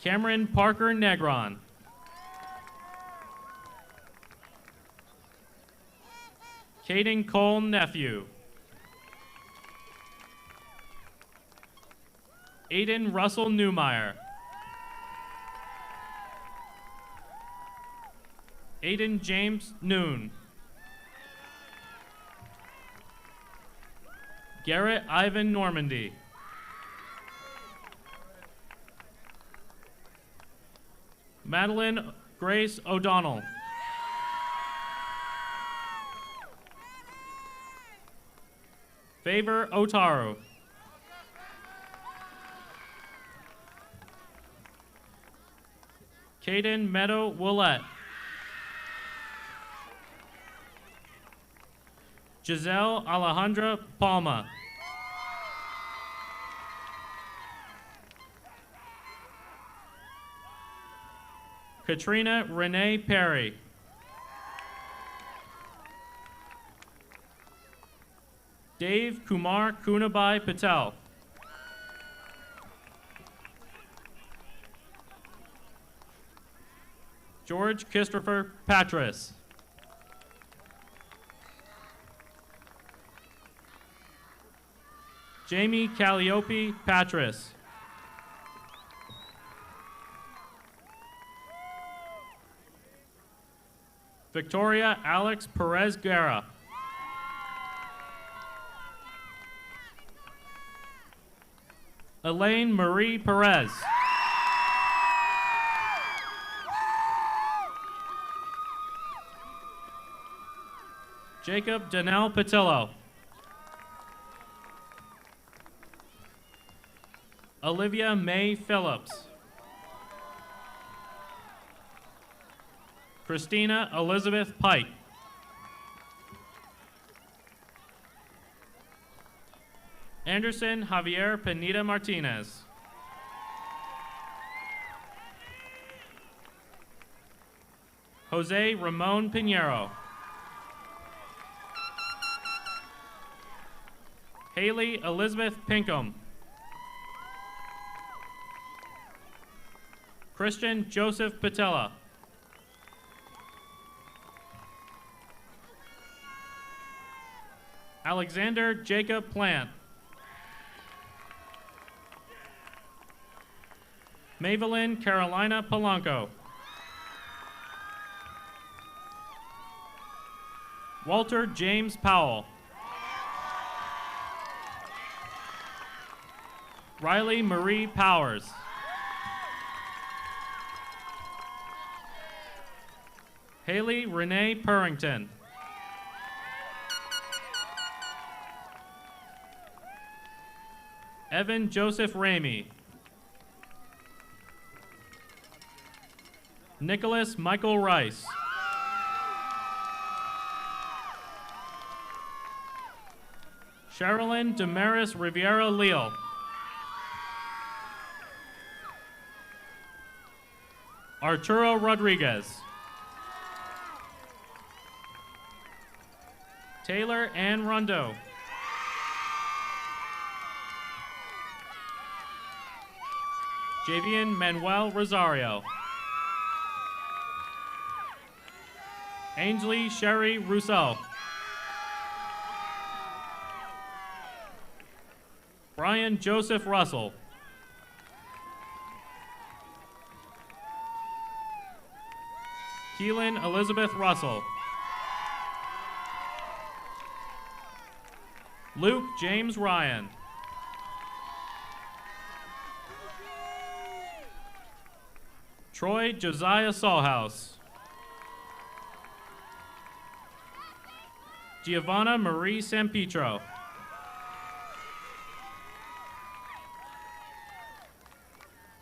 Cameron Parker Negron. Caden Cole Nephew. Aiden Russell Newmeyer. Aiden James Noon. Garrett Ivan Normandy. Madeline Grace O'Donnell. Favor Otaro. Caden Meadow Willette. Giselle Alejandra Palma. Katrina Renee Perry. Dave Kumar Kunabai Patel. George Christopher Patras. Jamie Calliope Patras. Victoria Alex Perez Guerra. Elaine Marie Perez. Jacob Danell Patillo. Olivia May Phillips. Christina Elizabeth Pike. Anderson Javier Pineda Martinez. Jose Ramon Pinheiro. Haley Elizabeth Pinkham. Christian Joseph Patella. Alexander Jacob Plant. Mavelyn Carolina Polanco. Walter James Powell. Riley Marie Powers. Haley Renee Purrington. Evan Joseph Ramey. Nicholas Michael Rice. Sherilyn Damaris Riviera Leal. Arturo Rodriguez. Taylor Ann Rondeau. Javian Manuel Rosario. Ainsley Sherry Rousseau. Brian Joseph Russell. Keelan Elizabeth Russell. Luke James Ryan. Troy Josiah Sawhouse. Giovanna Marie Sampietro.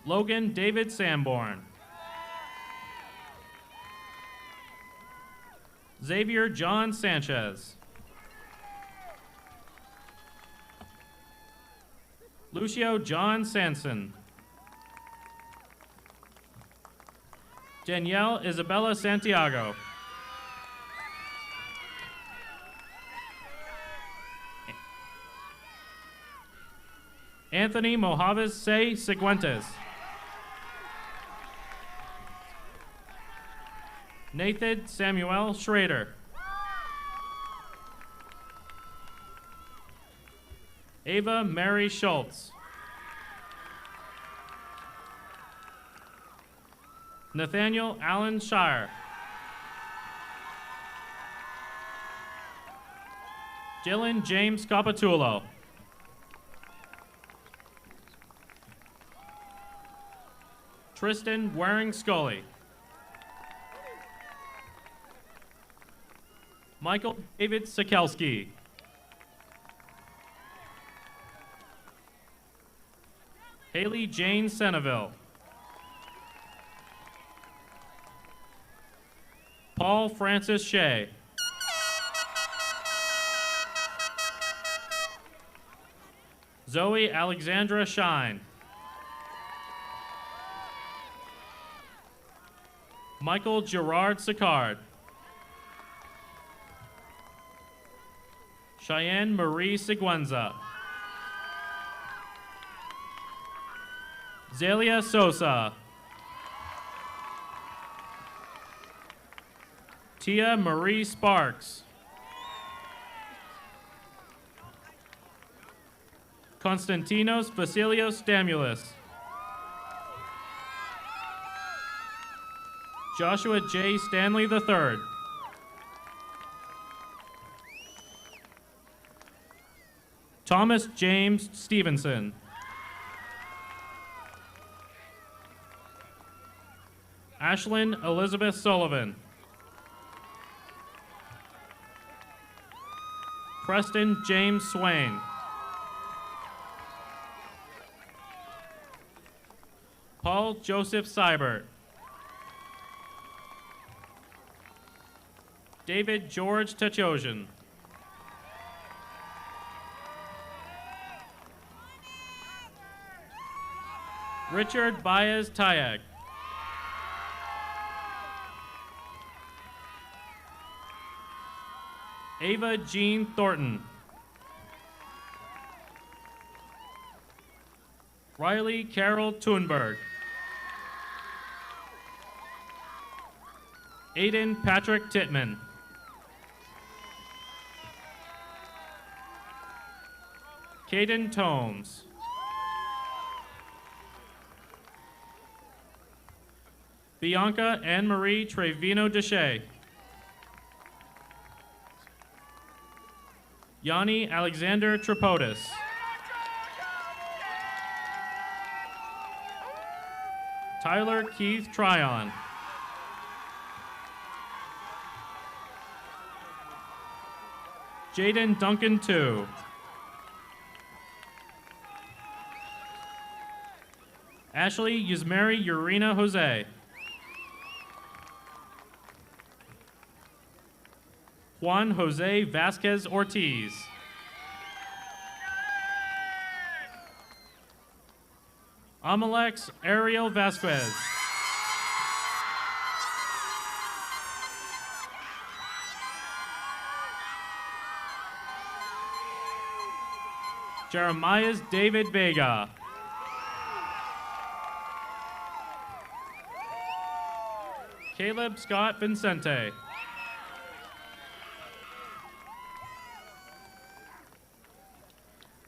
Logan David Sanborn. Xavier John Sanchez. Lucio John Sanson. Danielle Isabella Santiago. Anthony Mojave Se Seguentes. Nathan Samuel Schrader. Ava Mary Schultz. Nathaniel Allen Shire. Dylan James Capatulo. Tristan Waring Scully. Michael David Sikelski. Haley Jane Seneville. Paul Francis Shea. Zoe Alexandra Shine. Michael Gerard Sicard. Cheyenne Marie Seguenza. Zelia Sosa. Tia Marie Sparks. Konstantinos Vasilios Stamulus. Joshua J. Stanley III. Thomas James Stevenson. Ashlyn Elizabeth Sullivan. Preston James Swain. Paul Joseph Seibert. David George Tachosian. Richard Baez Tayag. Ava Jean Thornton. Riley Carol Thunberg. Aiden Patrick Titman. Caden Tomes. Bianca Anne-Marie Trevino Deshay. Yanni Alexander Tripodis. Tyler Keith Tryon. Jaden Duncan II. Ashley Yusmeri Urena Jose. Juan Jose Vasquez Ortiz. Amalex Ariel Vasquez. Jeremiah's David Vega. Caleb Scott Vincente.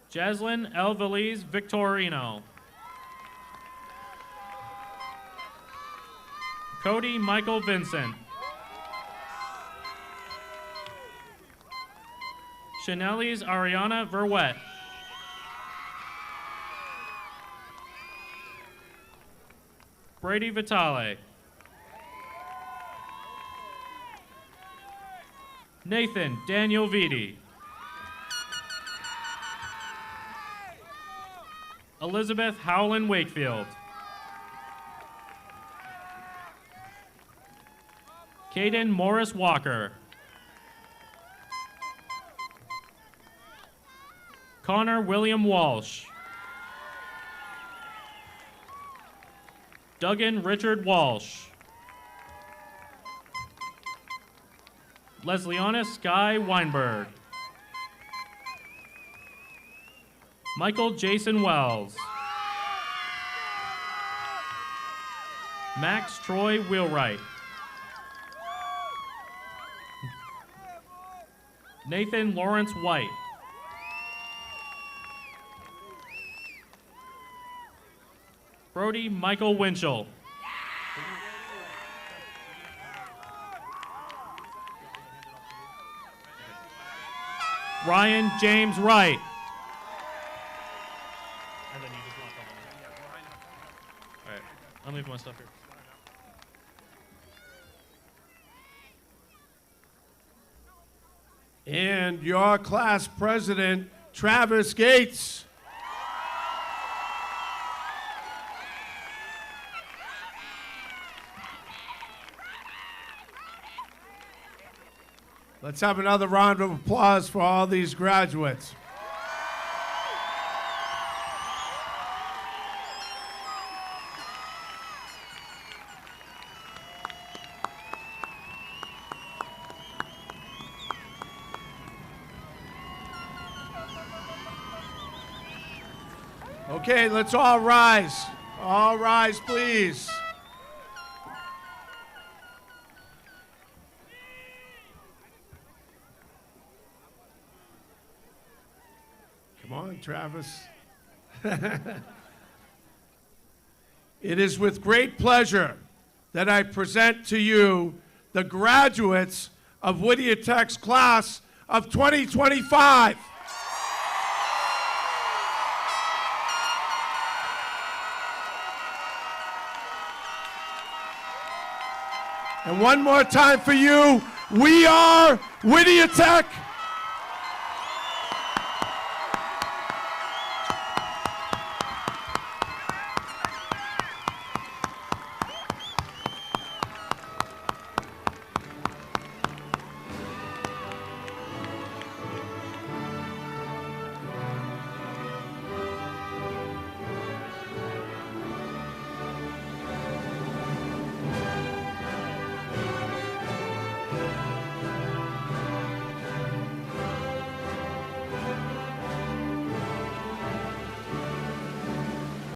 Jaslyn Elveliz Victorino. Cody Michael Vincent. Chanelise Ariana Verwet. Brady Vitale. Nathan Daniel Vitti. Elizabeth Howland Wakefield. Caden Morris Walker. Connor William Walsh. Duggan Richard Walsh. Lesliana Sky Weinberg. Michael Jason Wells. Max Troy Wheelwright. Nathan Lawrence White. Brody Michael Winchell. Ryan James Wright. And then you just walk on. All right, I'm leaving my stuff here. And your class president, Travis Gates. Let's have another round of applause for all these graduates. Okay, let's all rise. All rise, please. Come on, Travis. It is with great pleasure that I present to you the graduates of Whittier Tech's class of 2025. And one more time for you, we are Whittier Tech.